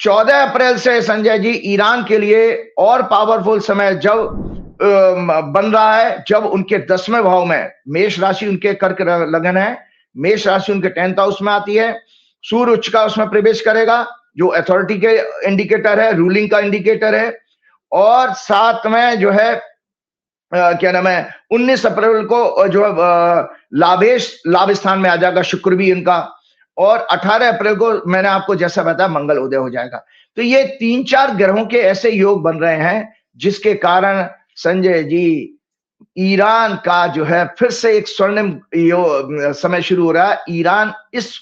14 अप्रैल से संजय जी ईरान के लिए और पावरफुल समय जब बन रहा है, जब उनके 10वें भाव में, मेष राशि उनके कर्क लगन है, मेष राशि उनके 10th हाउस में आती है। सूर्य उच्च का उसमें प्रवेश करेगा, जो अथॉरिटी के इंडिकेटर है, रूलिंग का इंडिकेटर है। और साथ में जो है क्या नाम है 19 अप्रैल को जो है लाभ स्थान में आ जाएगा शुक्र भी इनका। और 18 अप्रैल को मैंने आपको जैसा बताया मंगल उदय हो जाएगा। तो ये 3-4 ग्रहों के ऐसे योग बन रहे हैं जिसके कारण संजय जी ईरान का जो है फिर से एक स्वर्णिम समय शुरू हो रहा है। ईरान इस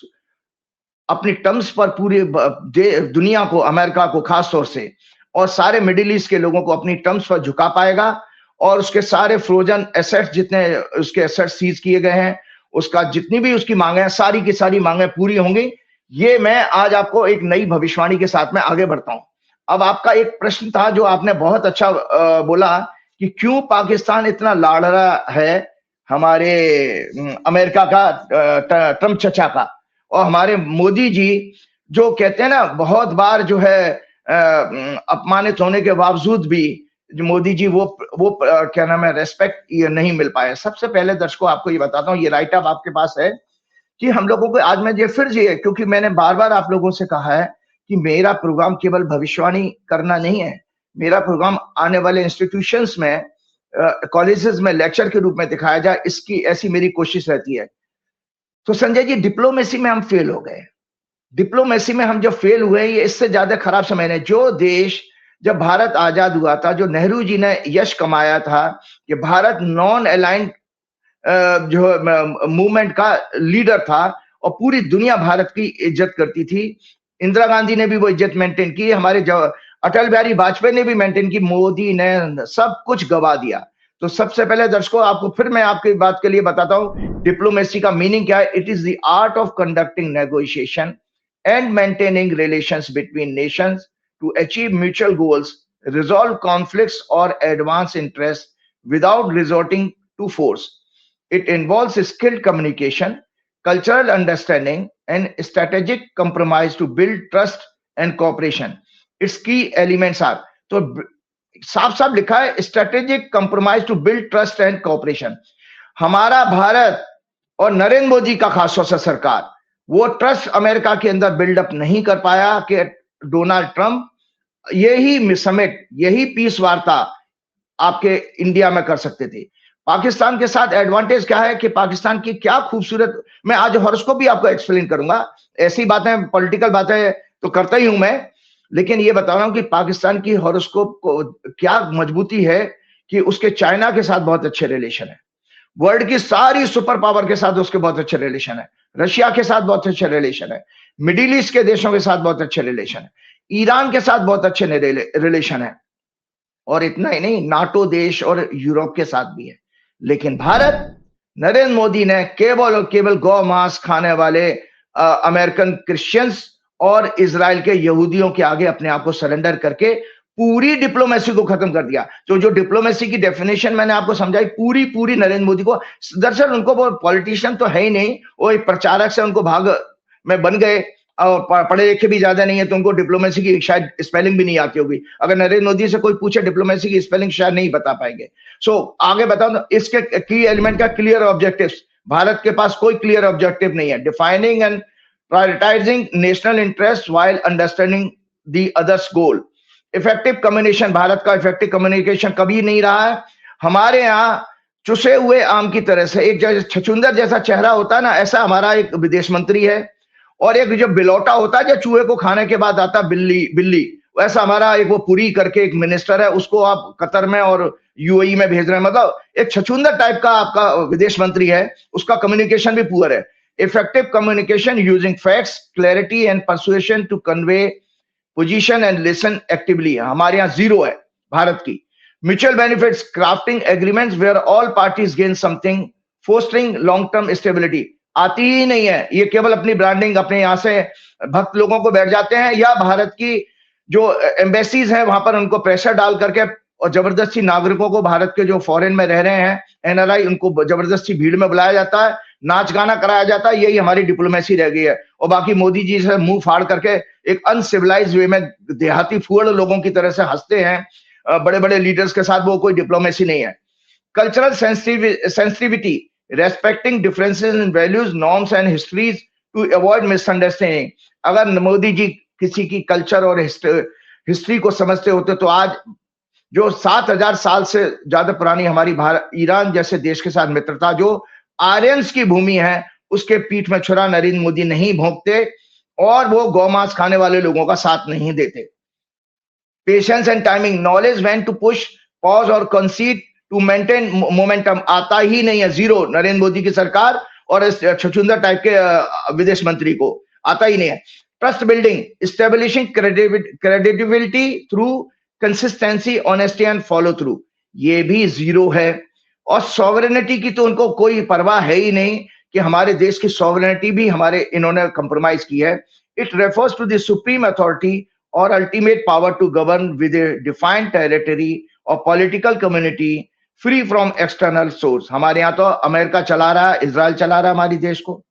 अपनी टर्म्स पर पूरी दुनिया को, अमेरिका को खास तौर से और सारे मिडिल ईस्ट के लोगों को अपनी टर्म्स पर झुका पाएगा और उसके सारे फ्रोजन एसेट्स, जितने उसके एसेट्स सीज किए गए हैं, उसका जितनी भी उसकी मांगे हैं, सारी की सारी मांगे पूरी होंगी। ये मैं आज आपको एक नई भविष्यवाणी के साथ में आगे बढ़ता हूं। अब आपका एक प्रश्न था जो आपने बहुत अच्छा बोला कि क्यों पाकिस्तान इतना लाड़ रहा है हमारे अमेरिका का, ट्रम्प चचा का, और हमारे मोदी जी जो कहते हैं ना बहुत बार जो है अपमानित होने के बावजूद भी मोदी जी वो क्या नाम है रेस्पेक्ट ये नहीं मिल पाए। सबसे पहले दर्शकों आपको ये बताता हूँ, ये राइट अप आपके पास है कि हम लोगों को आज मैं ये फिर ये, क्योंकि मैंने बार बार आप लोगों से कहा है कि मेरा प्रोग्राम केवल भविष्यवाणी करना नहीं है, मेरा प्रोग्राम आने वाले इंस्टीट्यूशंस में, कॉलेजेस में लेक्चर के रूप में दिखाया जाए, इसकी ऐसी मेरी कोशिश रहती है। तो संजय जी डिप्लोमेसी में हम फेल हो गए। डिप्लोमेसी में हम जो फेल हुए, ये इससे ज्यादा खराब समय है। जो देश, जब भारत आजाद हुआ था, जो नेहरू जी ने यश कमाया था कि भारत नॉन अलाइंड जो मूवमेंट का लीडर था और पूरी दुनिया भारत की इज्जत करती थी। इंदिरा गांधी ने भी वो इज्जत मेंटेन की, हमारे अटल बिहारी वाजपेयी ने भी मेंटेन की, मोदी ने सब कुछ गवा दिया। तो सबसे पहले दर्शकों आपको फिर मैं आपकी बात के लिए बताता हूं डिप्लोमेसी का मीनिंग क्या है। It is the art of conducting negotiation and maintaining relations between nations to achieve mutual goals, resolve conflicts or advance interests without resorting to force. It involves skilled communication, cultural understanding, and strategic compromise to build trust and cooperation. Its key elements are, तो साफ साफ लिखा है strategic compromise to build trust and cooperation. हमारा भारत और नरेंद्र मोदी का खासतौर से सरकार वो ट्रस्ट अमेरिका के अंदर बिल्डअप नहीं कर पाया कि डोनाल्ड ट्रंप यही समिट, यही पीस वार्ता आपके इंडिया में कर सकते थे। पाकिस्तान के साथ एडवांटेज क्या है कि पाकिस्तान की क्या खूबसूरत, मैं आज हॉरोस्कोप भी आपको एक्सप्लेन करूंगा, ऐसी बातें पॉलिटिकल बातें तो करता ही हूं मैं, लेकिन ये बता रहा हूं कि पाकिस्तान की हॉरोस्कोप को क्या मजबूती है कि उसके चाइना के साथ बहुत अच्छे रिलेशन है, वर्ल्ड की सारी सुपर पावर के साथ उसके बहुत अच्छे रिलेशन है, रशिया के साथ बहुत अच्छे रिलेशन है, मिडिल ईस्ट के देशों के साथ बहुत अच्छे रिलेशन है, ईरान के साथ बहुत अच्छे रिलेशन है, और इतना ही नहीं, नाटो देश और यूरोप के साथ भी है। लेकिन भारत, नरेंद्र मोदी ने केवल और केवल गौ मांस खाने वाले अमेरिकन क्रिश्चियंस और इजराइल के यहूदियों के आगे अपने आप को सरेंडर करके पूरी डिप्लोमेसी को खत्म कर दिया। तो जो डिप्लोमेसी की डेफिनेशन मैंने आपको समझाई, पूरी पूरी नरेंद्र मोदी को, दरअसल उनको वो पॉलिटिशियन तो है ही नहीं, वो एक प्रचारक से उनको भाग में बन गए, और पढ़े लिखे भी ज्यादा नहीं है, तो उनको डिप्लोमेसी की शायद स्पेलिंग भी नहीं आती होगी। अगर नरेंद्र मोदी से कोई पूछे डिप्लोमेसी की स्पेलिंग, शायद नहीं बता पाएंगे। सो आगे बताओ, इसके की एलिमेंट का क्लियर ऑब्जेक्टिव्स, भारत के पास कोई क्लियर ऑब्जेक्टिव नहीं है। Defining and prioritising national interest while understanding the others goal. Effective communication, Bharat का इफेक्टिव कम्युनिकेशन कभी नहीं रहा है। हमारे यहाँ चुसे हुए आम की तरह से, एक जैसे छछूंदर जैसा चेहरा होता है ना, ऐसा हमारा एक विदेश मंत्री है, और एक जो बिलौटा होता है जो चूहे को खाने के बाद आता बिल्ली बिल्ली, वैसा हमारा एक वो पुरी करके एक मिनिस्टर है, उसको आप कतर में और यूएई में भेज रहे हैं। मतलब एक छछूंदर टाइप का आपका विदेश मंत्री है, उसका कम्युनिकेशन भी पुअर है। Effective communication using facts, clarity and persuasion to convey position and listen actively, हमारे यहाँ जीरो है भारत की। Mutual benefits, crafting agreements where all parties gain something, fostering long term stability, आती ही नहीं है। ये केवल अपनी ब्रांडिंग, अपने यहाँ से भक्त लोगों को बैठ जाते हैं, या भारत की जो एम्बेसीज हैं वहां पर उनको प्रेशर डाल करके और जबरदस्ती नागरिकों को, भारत के जो फॉरेन में रह रहे हैं एनआरआई, उनको जबरदस्ती भीड़ में बुलाया जाता है, नाच गाना कराया जाता है। यही हमारी डिप्लोमेसी रह गई है। और बाकी मोदी जी से मुंह फाड़ करके एक अनसिविलाइज वे में देहाती फुअड़ लोगों की तरह से हंसते हैं बड़े बड़े लीडर्स के साथ, वो कोई डिप्लोमेसी नहीं है। Cultural sensitivity, respecting differences in values, norms and histories to avoid misunderstanding। अगर मोदी जी किसी की कल्चर और हिस्ट्री को समझते होते तो आज जो 7000 साल से ज्यादा पुरानी हमारी भारत ईरान जैसे देश के साथ मित्रता, जो आर्यंस की भूमि है, उसके पीठ में छुरा नरेंद्र मोदी नहीं भोंकते, और वो गौमांस खाने वाले लोगों का साथ नहीं देते। Patience and timing, knowledge when to push, pause और कंसीड टू मेंटेन मोमेंटम, आता ही नहीं है, जीरो। नरेंद्र मोदी की सरकार और इस छछूंदर टाइप के विदेश मंत्री को आता ही नहीं है। Trust building, establishing credibility through consistency, honesty and follow through, ये भी जीरो है। और सॉवरेनिटी की तो उनको कोई परवाह है ही नहीं कि हमारे देश की सॉवरेनिटी भी हमारे इन्होंने कंप्रोमाइज की है। It refers to the supreme authority और ultimate power to govern with a defined territory और political community free from external source. हमारे यहाँ तो अमेरिका चला रहा है, इजराइल चला रहा है हमारी देश को।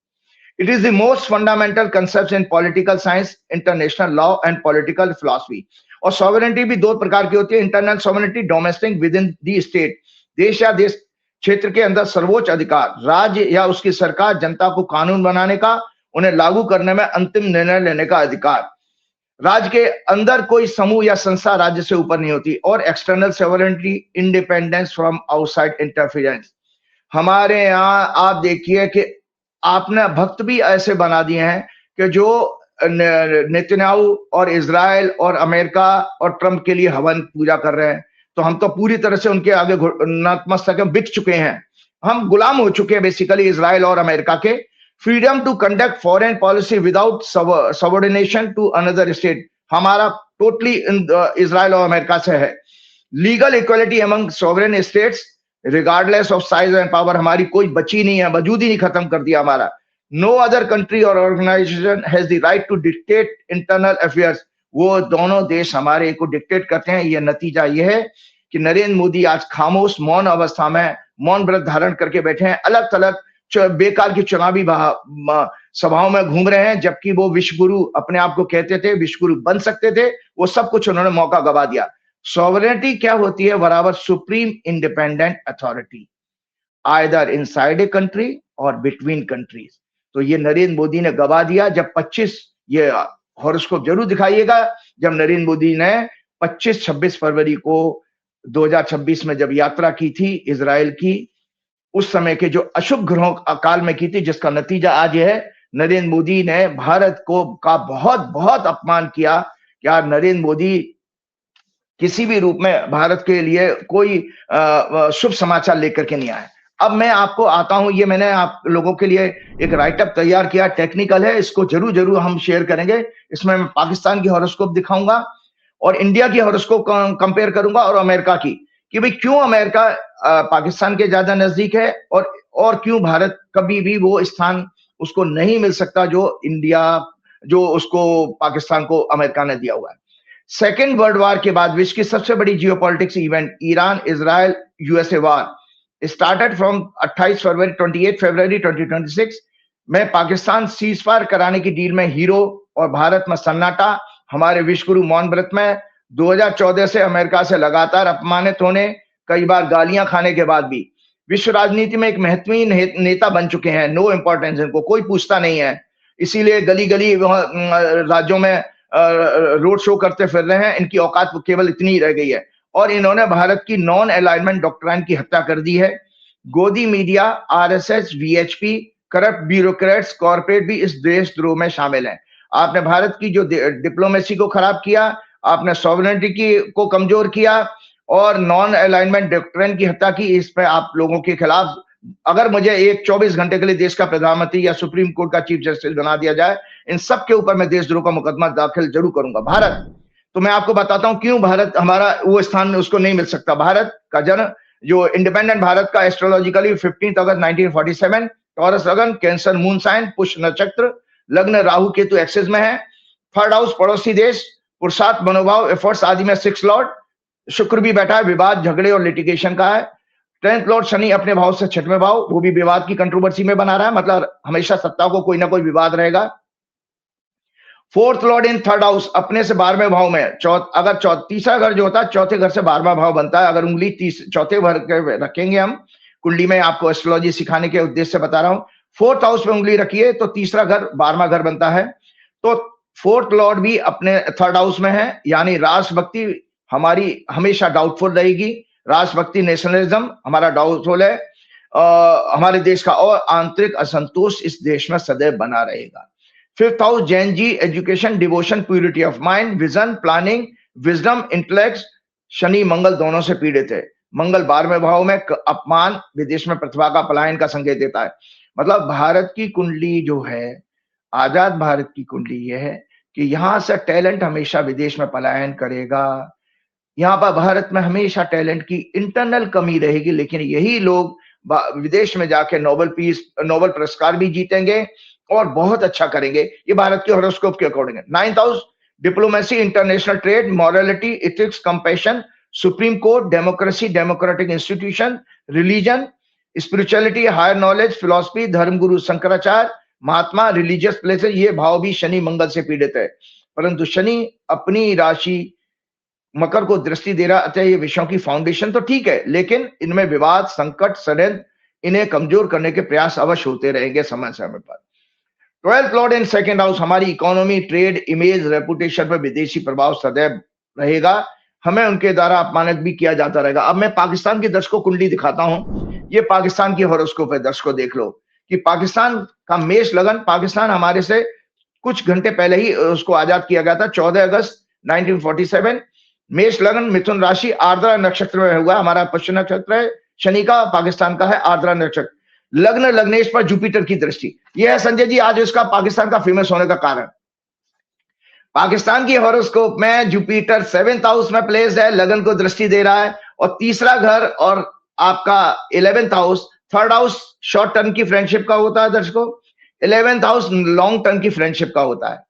It is the most fundamental concept in political science, international law and political philosophy. और सॉवरेनिटी भी दो प्रकार की होती है, internal sovereignty, domestic with in the state, देश या देश क्षेत्र के अंदर सर्वोच्च अधिकार, राज्य या उसकी सरकार जनता को कानून बनाने का, उन्हें लागू करने में अंतिम निर्णय लेने का अधिकार। राज्य के अंदर कोई समूह या संस्था राज्य से ऊपर नहीं होती। और external sovereignty, independence from outside interference. हमारे यहाँ आप देखिए कि आपने भक्त भी ऐसे बना दिए हैं कि जो नेतन्याहू और इजराइल और अमेरिका और ट्रंप के लिए हवन पूजा कर रहे हैं। तो हम तो पूरी तरह से उनके आगे नतमस्तक बिक चुके हैं, हम गुलाम हो चुके हैं बेसिकली इजराइल और अमेरिका के। Freedom to conduct foreign policy without subordination to another state, हमारा टोटली इजराइल और अमेरिका से है। Legal equality among sovereign states regardless of size and power, हमारी कोई बची नहीं है, वजूद ही नहीं खत्म कर दिया हमारा। नो अदर कंट्री और organization has the right to dictate internal affairs, वो दोनों देश हमारे को डिक्टेट करते हैं। यह नतीजा यह है कि नरेंद्र मोदी आज खामोश मौन अवस्था में मौन व्रत धारण करके बैठे हैं, अलग थलग बेकार की चुनावी सभाओं में घूम रहे हैं, जबकि वो विश्व गुरु अपने आप को कहते थे, विश्व गुरु बन सकते थे, वो सब कुछ उन्होंने मौका गवा दिया। सॉवरेनिटी क्या होती है? बराबर supreme independent authority, either inside a country और बिटवीन कंट्रीज। तो ये नरेंद्र मोदी ने गवा दिया। जब 25, ये हॉरोस्कोप जरूर दिखाइएगा, जब नरेंद्र मोदी ने 25-26 फरवरी को 2026 में जब यात्रा की थी इजराइल की, उस समय के जो अशुभ ग्रहों काल में की थी, जिसका नतीजा आज यह है, नरेंद्र मोदी ने भारत को का बहुत बहुत अपमान किया। क्या नरेंद्र मोदी किसी भी रूप में भारत के लिए कोई शुभ समाचार लेकर के नहीं आए। अब मैं आपको आता हूं, ये मैंने आप लोगों के लिए एक राइटअप तैयार किया, टेक्निकल है, इसको जरूर जरूर हम शेयर करेंगे। इसमें मैं पाकिस्तान की हॉरोस्कोप दिखाऊंगा और इंडिया की हॉरोस्कोप कंपेयर करूंगा और अमेरिका की, कि भाई क्यों अमेरिका पाकिस्तान के ज्यादा नजदीक है और क्यों भारत कभी भी वो स्थान उसको नहीं मिल सकता जो उसको पाकिस्तान को अमेरिका ने दिया हुआ है। सेकेंड वर्ल्ड वॉर के बाद विश्व की सबसे बड़ी geopolitics event Iran Israel USA war started from 28 फरवरी 2026 में पाकिस्तान सीज फायर कराने की डील में हीरो और भारत में सन्नाटा। हमारे विश्वगुरु मौन व्रत में 2014 से अमेरिका से लगातार अपमानित होने, कई बार गालियां खाने के बाद भी विश्व राजनीति में एक महत्वपूर्ण नेता बन चुके हैं। नो इंपॉर्टेंस, इनको कोई पूछता नहीं है, इसीलिए गली गली राज्यों में रोड शो करते फिर रहे हैं। इनकी औकात केवल इतनी ही रह गई है और इन्होंने भारत की नॉन अलाइनमेंट डॉक्ट्राइन की हत्या कर दी है। गोदी media, RSS, VHP, corrupt bureaucrats, corporate भी इस देशद्रोह में शामिल हैं। आपने भारत की जो डिप्लोमेसी को खराब किया, आपने सॉवरेनिटी को कमजोर किया और नॉन अलाइनमेंट डॉक्ट्राइन की हत्या की। इस पे आप लोगों के खिलाफ, अगर मुझे एक 24 घंटे के लिए देश का प्रधानमंत्री या सुप्रीम कोर्ट का चीफ जस्टिस बना दिया जाए, इन सब के ऊपर मैं देशद्रोह का मुकदमा दाखिल जरूर करूंगा। भारत, तो मैं आपको बताता हूं क्यों भारत हमारा वो स्थान उसको नहीं मिल सकता। भारत का जन्म, जो इंडिपेंडेंट भारत का एस्ट्रोलॉजिकली 15 अगस्त 1947, टॉरस लगन, कैंसर मून साइन, पुष्य नक्षत्र, लग्न राहु केतु एक्सिस में है। थर्ड हाउस पड़ोसी देश, पुरुषार्थ, मनोभाव, एफर्ट्स आदि में 6 लॉर्ड, शुक्र भी बैठा है, विवाद, झगड़े और लिटिगेशन का है। 10th लॉर्ड शनि अपने भाव से 6वें भाव, वो भी विवाद की कंट्रोवर्सी में बना रहा है, मतलब हमेशा सत्ता को कोई ना कोई विवाद रहेगा। 4th लॉर्ड इन 3rd हाउस अपने से 12वें भाव में, अगर तीसरा घर जो होता है चौथे घर से 12वां भाव बनता है। अगर उंगली चौथे घर के रखेंगे हम कुंडली में, आपको एस्ट्रोलॉजी सिखाने के उद्देश्य से बता रहा हूं, 4th हाउस में उंगली रखिए तो तीसरा घर 12वां घर बनता है। तो 4th लॉर्ड भी अपने 3rd हाउस में है, यानी राष्ट्रभक्ति हमारी हमेशा डाउटफुल रहेगी। राष्ट्रभक्ति, नेशनलिज्म हमारा डाउटफुल है। हमारे देश का और आंतरिक असंतोष इस देश में सदैव बना रहेगा। 5th house Jain ji, education, devotion, purity of mind, vision, planning, wisdom, intellect, Shani Mangal दोनों से पीड़ित है। मंगल 12वें भाव में अपमान, विदेश में प्रतिभा का पलायन का संकेत देता है। मतलब भारत की कुंडली जो है, आजाद भारत की कुंडली ये है कि यहां से टैलेंट हमेशा विदेश में पलायन करेगा। यहाँ पर भारत में हमेशा टैलेंट की इंटरनल कमी रहेगी, लेकिन यही लोग विदेश में जाके नोबेल पुरस्कार भी जीतेंगे और बहुत अच्छा करेंगे। ये भारत के हॉरोस्कोप के अकॉर्डिंग है। 9th house diplomacy, international trade, morality, ethics, compassion, supreme court, democracy, democratic institution, religion, spirituality, higher knowledge, philosophy, धर्मगुरु शंकराचार्य, महात्मा, रिलीजियस प्लेसेस, ये भाव भी शनि मंगल से पीड़ित है। परंतु शनि अपनी राशि मकर को दृष्टि दे रहा, अतः ये विषयों की फाउंडेशन तो ठीक है, लेकिन इनमें विवाद, संकट, षड्यंत्र, इन्हें कमजोर करने के प्रयास अवश्य होते रहेंगे समय समय पर। 12th लॉर्ड इन 2nd हाउस, हमारी इकोनॉमी, ट्रेड, इमेज, रेपुटेशन पर विदेशी प्रभाव सदैव रहेगा। हमें उनके द्वारा अपमानित भी किया जाता रहेगा। अब मैं पाकिस्तान की दर्शकों कुंडली दिखाता हूं। ये पाकिस्तान की हॉरोस्कोप है, दर्शकों देख लो कि पाकिस्तान का मेष लगन, पाकिस्तान हमारे से कुछ घंटे पहले ही उसको आजाद किया गया था, 14 अगस्त 1947। मेष लगन, मिथुन राशि, आर्द्रा नक्षत्र में हुआ, हमारा पुष्य नक्षत्र है, शनि का, पाकिस्तान का है आर्द्रा नक्षत्र। लग्न, लग्नेश पर जुपिटर की दृष्टि, यह है संजय जी आज इसका पाकिस्तान का फेमस होने का कारण। पाकिस्तान की हॉरोस्कोप में जुपिटर 7th हाउस में प्लेस्ड है, लगन को दृष्टि दे रहा है, और तीसरा घर और आपका 11th house, 3rd house short term की फ्रेंडशिप का होता है दर्शकों, 11th हाउस लॉन्ग टर्म की फ्रेंडशिप का होता है।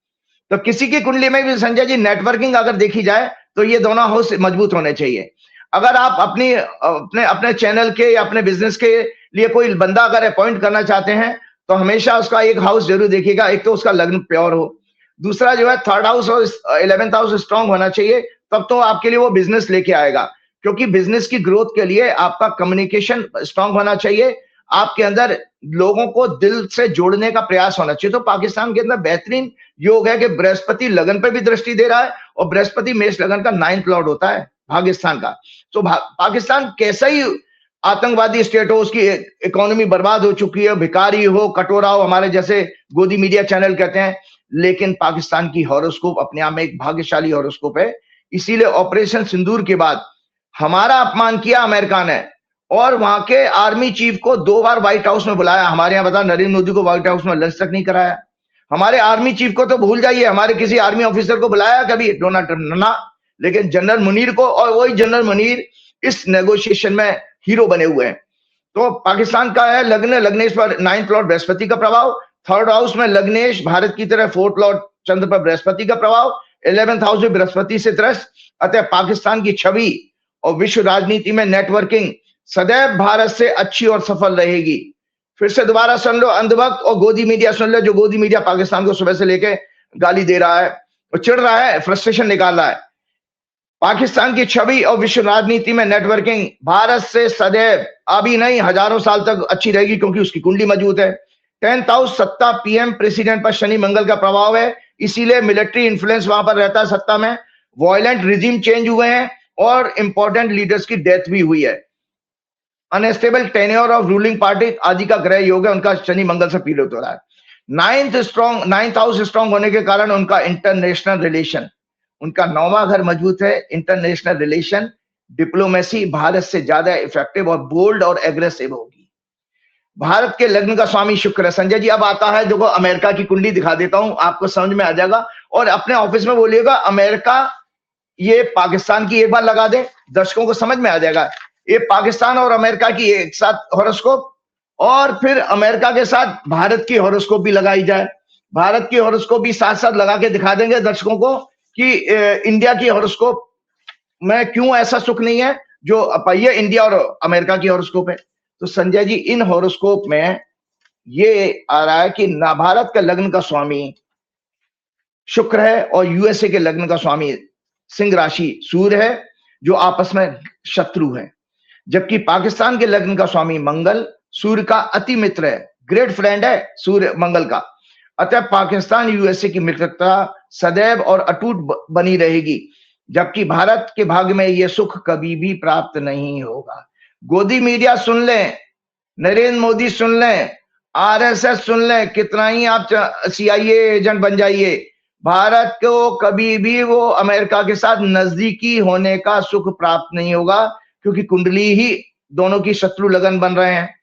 तो किसी की कुंडली में भी संजय जी नेटवर्किंग अगर देखी जाए तो ये दोनों हाउस मजबूत होने चाहिए। अगर आप अपने चैनल के या अपने बिजनेस के लिए कोई बंदा अगर अपॉइंट करना चाहते हैं तो हमेशा उसका एक हाउस जरूर देखिएगा, एक तो उसका लग्न प्योर हो, दूसरा जो है 3rd हाउस और 11th हाउस स्ट्रांग होना चाहिए, तब तो आपके लिए वो बिजनेस लेके आएगा। क्योंकि बिजनेस की ग्रोथ के लिए आपका कम्युनिकेशन स्ट्रांग होना चाहिए, आपके अंदर लोगों को दिल से जोड़ने का प्रयास होना चाहिए। तो पाकिस्तान के अंदर बेहतरीन योग है कि बृहस्पति लगन पे भी दृष्टि दे रहा है, और बृहस्पति मेष लगन का 9th लॉर्ड होता है पाकिस्तान का। तो पाकिस्तान कैसा ही आतंकवादी स्टेट हो, उसकी इकोनॉमी बर्बाद हो चुकी है, भिखारी हो, कटोरा हो, हमारे जैसे गोदी मीडिया चैनल कहते हैं, लेकिन पाकिस्तान की हॉरोस्कोप अपने आप में एक भाग्यशाली हॉरोस्कोप है इसीलिए ऑपरेशन सिंदूर के बाद हमारा अपमान किया अमेरिका ने और वहां के आर्मी चीफ को 2 बार व्हाइट हाउस में बुलाया। हमारे यहाँ बता, नरेंद्र मोदी को व्हाइट हाउस में लंच तक नहीं कराया। हमारे आर्मी चीफ को तो भूल जाइए, हमारे किसी आर्मी ऑफिसर को बुलाया कभी डोनाल्ड ट्रंप ना, लेकिन जनरल मुनीर को, और वही जनरल मुनीर इस नेगोशिएशन में हीरो बने हुए हैं। तो पाकिस्तान का है लग्नेश पर 9th लॉर्ड बृहस्पति का प्रभाव, 3rd हाउस में लग्नेश भारत की तरह 4th लॉर्ड चंद्र पर बृहस्पति का प्रभाव, 11th हाउस में बृहस्पति से त्रस्त। अतः पाकिस्तान की छवि और विश्व राजनीति में नेटवर्किंग सदैव भारत से अच्छी और सफल रहेगी। फिर से दोबारा सुन लो, अंधभक्त और गोदी मीडिया सुन लो, जो गोदी मीडिया पाकिस्तान को सुबह से लेके गाली दे रहा है और चिढ़ रहा है, फ्रस्ट्रेशन निकाल रहा है। पाकिस्तान की छवि और विश्व राजनीति में नेटवर्किंग भारत से सदैव, अभी नहीं हजारों साल तक अच्छी रहेगी, क्योंकि उसकी कुंडली मजबूत है। 10th हाउस सत्ता, पीएम प्रेसिडेंट पर शनि मंगल का प्रभाव है, इसीलिए मिलिट्री इन्फ्लुएंस वहां पर रहता है सत्ता में। वायलेंट रिजीम चेंज हुए हैं और इंपॉर्टेंट लीडर्स की डेथ भी हुई है। Unstable tenure of ruling party आदि का ग्रह योग है, उनका शनि मंगल से पीड़ित हो रहा है। 9th हाउस स्ट्रॉन्ग होने के कारण उनका इंटरनेशनल रिलेशन, उनका 9वां घर मजबूत है। इंटरनेशनल रिलेशन, डिप्लोमेसी भारत से ज्यादा इफेक्टिव और बोल्ड और एग्रेसिव होगी। भारत के लग्न का स्वामी शुक्र है। संजय जी अब आता है, देखो अमेरिका की कुंडली दिखा देता हूं, आपको समझ में आ जाएगा। और अपने ऑफिस में बोलिएगा अमेरिका ये पाकिस्तान की एक बार लगा दे, दर्शकों को समझ में आ जाएगा। ये पाकिस्तान और अमेरिका की एक साथ हॉरोस्कोप, और फिर अमेरिका के साथ भारत की हॉरोस्कोप भी लगाई जाए। भारत की हॉरोस्कोप भी साथ साथ लगा के दिखा देंगे दर्शकों को कि इंडिया की हॉरोस्कोप में क्यों ऐसा सुख नहीं है, जो ये इंडिया और अमेरिका की हॉरोस्कोप है। तो संजय जी इन हॉरोस्कोप में ये आ रहा है कि ना भारत का लग्न का स्वामी शुक्र है और यूएसए के लग्न का स्वामी सिंह राशि सूर्य है, जो आपस में शत्रु है। जबकि पाकिस्तान के लग्न का स्वामी मंगल सूर्य का अति मित्र है, ग्रेट फ्रेंड है सूर्य मंगल का। अतः पाकिस्तान यूएसए की मित्रता सदैव और अटूट बनी रहेगी, जबकि भारत के भाग्य में यह सुख कभी भी प्राप्त नहीं होगा। गोदी मीडिया सुन लें, नरेंद्र मोदी सुन लें, आरएसएस सुन लें, कितना ही आप सीआईए एजेंट बन जाइए, भारत को कभी भी वो अमेरिका के साथ नजदीकी होने का सुख प्राप्त नहीं होगा, क्योंकि कुंडली ही दोनों की शत्रु लगन बन रहे हैं।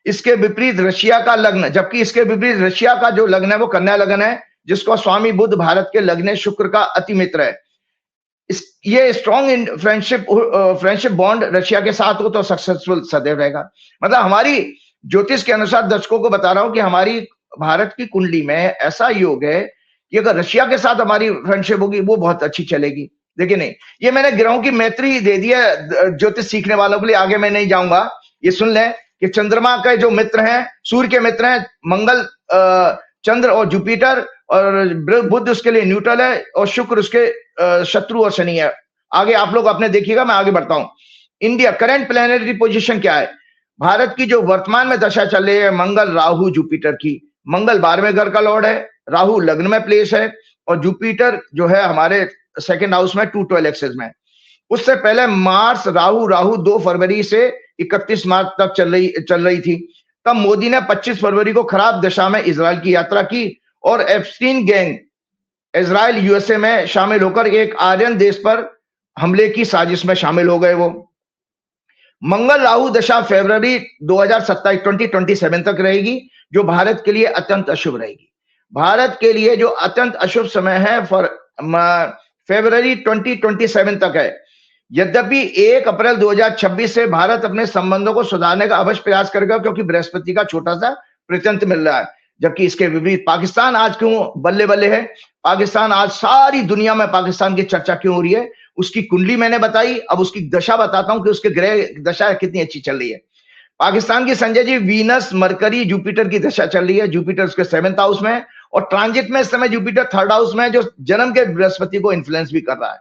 इसके विपरीत रशिया का लग्न, जबकि इसके विपरीत रशिया का जो लग्न है वो कन्या लग्न है, जिसको स्वामी बुध भारत के लग्न शुक्र का अति मित्र है। ये स्ट्रॉन्ग फ्रेंडशिप बॉन्ड रशिया के साथ हो तो सक्सेसफुल सदैव रहेगा। मतलब हमारी ज्योतिष के अनुसार दर्शकों को बता रहा हूं कि हमारी भारत की कुंडली में ऐसा योग है कि अगर रशिया के साथ हमारी फ्रेंडशिप होगी वो बहुत अच्छी चलेगी। देखिए नहीं, ये मैंने ग्रहों की मैत्री दे दी है ज्योतिष सीखने वालों के लिए, आगे मैं नहीं जाऊंगा। ये सुन लें कि चंद्रमा के जो मित्र हैं, सूर्य के मित्र हैं मंगल, चंद्र और जुपिटर, और बुध उसके लिए न्यूट्रल है, और शुक्र उसके शत्रु और शनि है। आगे आप लोग अपने देखिएगा, मैं आगे बढ़ता हूं। इंडिया करंट प्लैनेटरी पोजीशन क्या है? भारत की जो वर्तमान में दशा चल रही है मंगल राहु जुपिटर की। मंगल 12वें घर का लॉर्ड है, राहु लग्न में प्लेस है, और जुपिटर जो है हमारे 2nd हाउस में 212 एक्सेस में। उससे पहले मार्स राहु 2 फरवरी से 31 मार्च तक चल रही थी। तब मोदी ने 25 फरवरी को खराब दशा में इजराइल की यात्रा की, और एप्स्टीन गैंग इजराइल यूएसए में शामिल होकर एक आर्यन देश पर हमले की साजिश में शामिल हो गए। वो मंगल राहु दशा फरवरी 2027 तक रहेगी, जो भारत के लिए अत्यंत अशुभ रहेगी। भारत के लिए जो अत्यंत अशुभ समय है फरवरी 2027 तक है। यद्यपि 1 अप्रैल 2026 से भारत अपने संबंधों को सुधारने का अवश्य प्रयास करेगा, क्योंकि बृहस्पति का छोटा सा प्रत्यंत मिल रहा है। जबकि इसके विपरीत पाकिस्तान आज क्यों बल्ले बल्ले है? पाकिस्तान आज सारी दुनिया में पाकिस्तान की चर्चा क्यों हो रही है? उसकी कुंडली मैंने बताई, अब उसकी दशा बताता हूं कि उसके ग्रह दशा कितनी अच्छी चल रही है। पाकिस्तान की Sanjay ji Venus mercury Jupiter की दशा चल रही है। जुपिटर उसके 7th हाउस में, और ट्रांजिट में इस समय जुपिटर 3rd हाउस में, जो जन्म के बृहस्पति को इन्फ्लुएंस भी कर रहा है।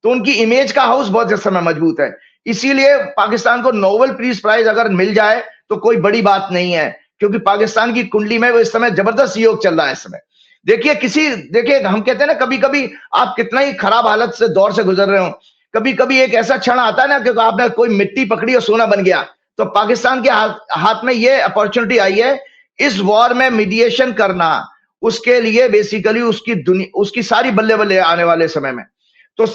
तो उनकी इमेज का हाउस बहुत इस समय मजबूत है। इसीलिए पाकिस्तान को नोबेल पीस प्राइज अगर मिल जाए तो कोई बड़ी बात नहीं है, क्योंकि पाकिस्तान की कुंडली में वो इस समय जबरदस्त योग चल रहा है। इस समय देखिए हम कहते हैं ना, कभी कभी आप कितना ही खराब हालत से दौर से गुजर रहे हो, कभी कभी एक ऐसा क्षण आता है ना कि आपने कोई मिट्टी पकड़ी और सोना बन गया। तो पाकिस्तान के हाथ में ये अपॉर्चुनिटी आई है इस वॉर में मीडिएशन करना, उसके लिए बेसिकली उसकी सारी बल्ले बल्ले आने वाले समय में। तो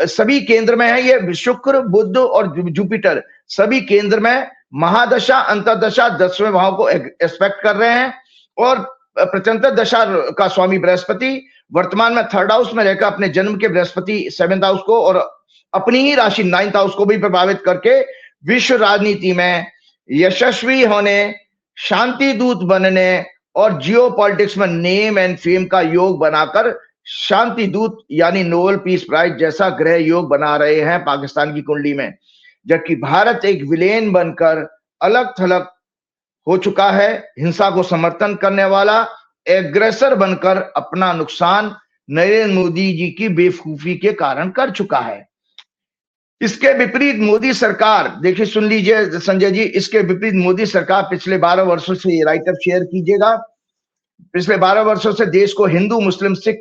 सभी केंद्र में है, ये शुक्र बुध और जुपिटर सभी केंद्र में महादशा अंतर्दशा 10वें भाव को एक्सपेक्ट कर रहे हैं। और प्रत्यंतर दशा का स्वामी बृहस्पति वर्तमान में 3rd हाउस में रहकर अपने जन्म के बृहस्पति 7th हाउस को और अपनी ही राशि 9th हाउस को भी प्रभावित करके विश्व राजनीति में यशस्वी होने, शांति दूत बनने और जियो पॉलिटिक्स में नेम एंड फेम का योग बनाकर शांति दूत यानी नोबेल पीस प्राइज जैसा ग्रह योग बना रहे हैं पाकिस्तान की कुंडली में। जबकि भारत एक विलेन बनकर अलग थलग हो चुका है, हिंसा को समर्थन करने वाला एग्रेसर बनकर अपना नुकसान नरेंद्र मोदी जी की बेवकूफी के कारण कर चुका है। इसके विपरीत मोदी सरकार, देखिए सुन लीजिए संजय जी, इसके विपरीत मोदी सरकार पिछले 12 वर्षों से, ये राइटअप शेयर कीजिएगा, पिछले 12 वर्षों से देश को हिंदू, मुस्लिम, सिख,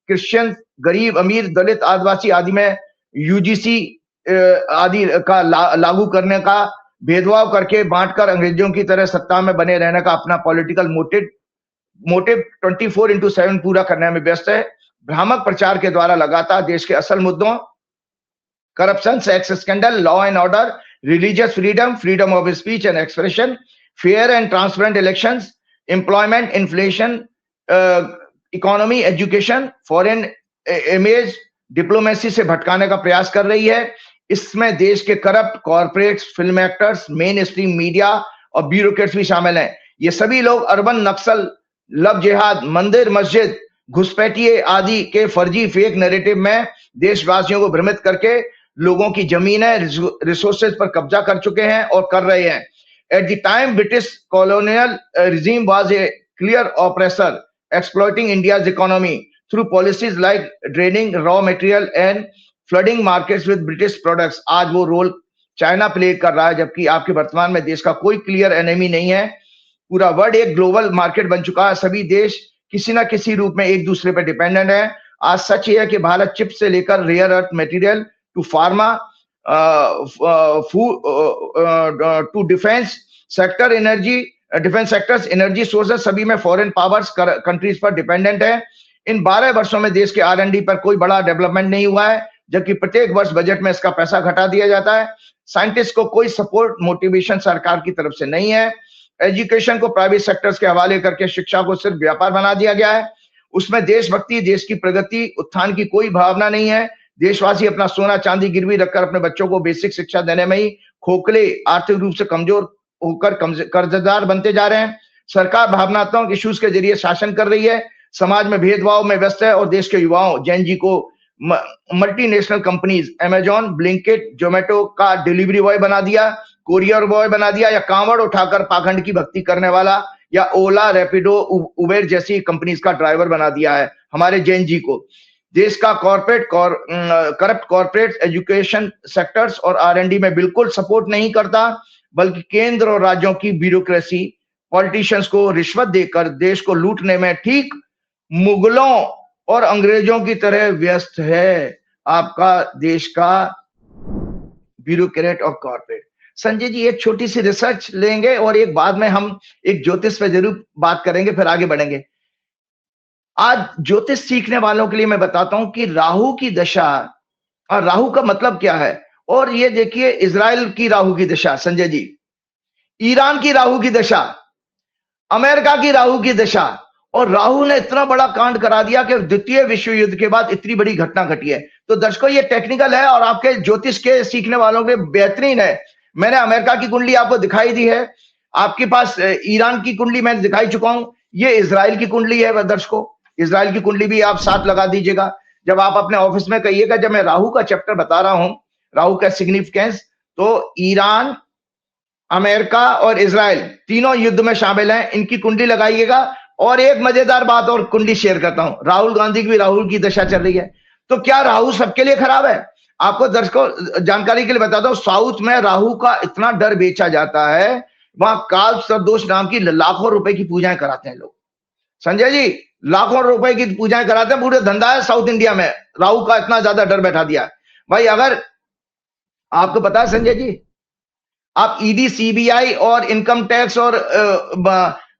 क्रिश्चियन, गरीब, अमीर, दलित, आदिवासी आदि में यूजीसी आदि का लागू करने का भेदभाव करके बांटकर अंग्रेजों की तरह सत्ता में बने रहने का अपना पॉलिटिकल मोटिव 24/7 पूरा करने में व्यस्त है। भ्रामक प्रचार के द्वारा लगातार देश के असल मुद्दों corruption, sex scandal, law and order, religious freedom, freedom of speech and expression, fair and transparent elections, employment, inflation, economy, education, foreign image, diplomacy से भटकाने का प्रयास कर रही है। इसमें देश के corrupt corporates, film actors, main stream media और ब्यूरोक्रेट्स भी शामिल हैं। ये सभी लोग अर्बन नक्सल, लव जिहाद, मंदिर मस्जिद, घुसपैठिए आदि के फर्जी फेक नैरेटिव में देशवासियों को भ्रमित करके लोगों की जमीनें, रिसोर्सेज पर कब्जा कर चुके हैं और कर रहे हैं। At the time British colonial regime was a clear oppressor exploiting India's economy through policies like draining raw material and flooding markets with British products। आज वो रोल चाइना प्ले कर रहा है, जबकि आपके वर्तमान में देश का कोई क्लियर एनिमी नहीं है। पूरा वर्ल्ड एक ग्लोबल मार्केट बन चुका है, सभी देश किसी ना किसी रूप में एक दूसरे पर डिपेंडेंट है। आज सच ये है कि भारत चिप से लेकर rare earth material to pharma, to defence sector, defence sectors, energy sources सभी में फॉरेन पावर्स कंट्रीज पर डिपेंडेंट है। इन 12 वर्षों में देश के R&D पर कोई बड़ा डेवलपमेंट नहीं हुआ है, जबकि प्रत्येक वर्ष बजट में इसका पैसा घटा दिया जाता है। साइंटिस्ट को कोई सपोर्ट मोटिवेशन सरकार की तरफ से नहीं है। एजुकेशन को प्राइवेट सेक्टर्स के हवाले करके शिक्षा को सिर्फ व्यापार बना दिया गया है। उसमें देशभक्ति, देश की प्रगति, उत्थान की कोई भावना नहीं है। देशवासी अपना सोना चांदी गिरवी रखकर अपने बच्चों को बेसिक शिक्षा देने में ही खोखले, आर्थिक रूप से कमजोर होकर कर्जदार बनते जा रहे हैं। सरकार भावनात्मक इश्यूज के जरिए शासन कर रही है, समाज में भेदभाव में व्यस्त है और देश के युवाओं जैन जी को multinational companies Amazon, Blinkit, Zomato का डिलीवरी बॉय बना दिया, कोरियर बॉय बना दिया, या कांवड़ उठाकर पाखंड की भक्ति करने वाला, या ओला, रैपिडो, उबेर जैसी कंपनीज का ड्राइवर बना दिया है हमारे जैन जी को। देश का करप्ट कॉर्पोरेट, एजुकेशन सेक्टर्स और R&D में बिल्कुल सपोर्ट नहीं करता, बल्कि केंद्र और राज्यों की ब्यूरोक्रेसी पॉलिटिशियंस को रिश्वत देकर देश को लूटने में ठीक मुगलों और अंग्रेजों की तरह व्यस्त है आपका देश का ब्यूरोक्रेट और कॉर्पोरेट। संजय जी एक छोटी सी रिसर्च लेंगे और एक बाद में हम एक ज्योतिष पे जरूर बात करेंगे, फिर आगे बढ़ेंगे। आज ज्योतिष सीखने वालों के लिए मैं बताता हूं कि राहु की दशा, और राहु का मतलब क्या है। और ये देखिए इजराइल की राहु की दशा संजय जी, ईरान की राहु की दशा, अमेरिका की राहु की दशा, और राहु ने इतना बड़ा कांड करा दिया कि द्वितीय विश्व युद्ध के बाद इतनी बड़ी घटना घटी है। तो दर्शकों ये टेक्निकल है और आपके ज्योतिष के सीखने वालों के बेहतरीन है। मैंने अमेरिका की कुंडली आपको दिखाई दी है, आपके पास ईरान की कुंडली मैं दिखाई चुका हूं, ये इजराइल की कुंडली है। दर्शकों इजराइल की कुंडली भी आप साथ लगा दीजिएगा जब आप अपने ऑफिस में कहिएगा जब मैं राहु का चैप्टर बता रहा हूं, राहु का सिग्निफिकेंस। तो ईरान, अमेरिका और इजराइल तीनों युद्ध में शामिल हैं, इनकी कुंडली लगाइएगा। और एक मजेदार बात और कुंडली शेयर करता हूं, राहुल गांधी की भी राहुल की दशा चल रही है। तो क्या राहु सबके लिए खराब है? आपको दर्शकों जानकारी के लिए बताता हूं, साउथ में राहु का इतना डर बेचा जाता है, वहां काल सरदोष नाम की लाखों रुपए की पूजाएं कराते हैं लोग। संजय जी लाखों रुपए की पूजाएं कराते हैं, पूरे धंधा है साउथ इंडिया में, राहु का इतना ज्यादा डर बैठा दिया भाई। अगर आपको पता है संजय जी, आप ईडी, सीबीआई और इनकम टैक्स और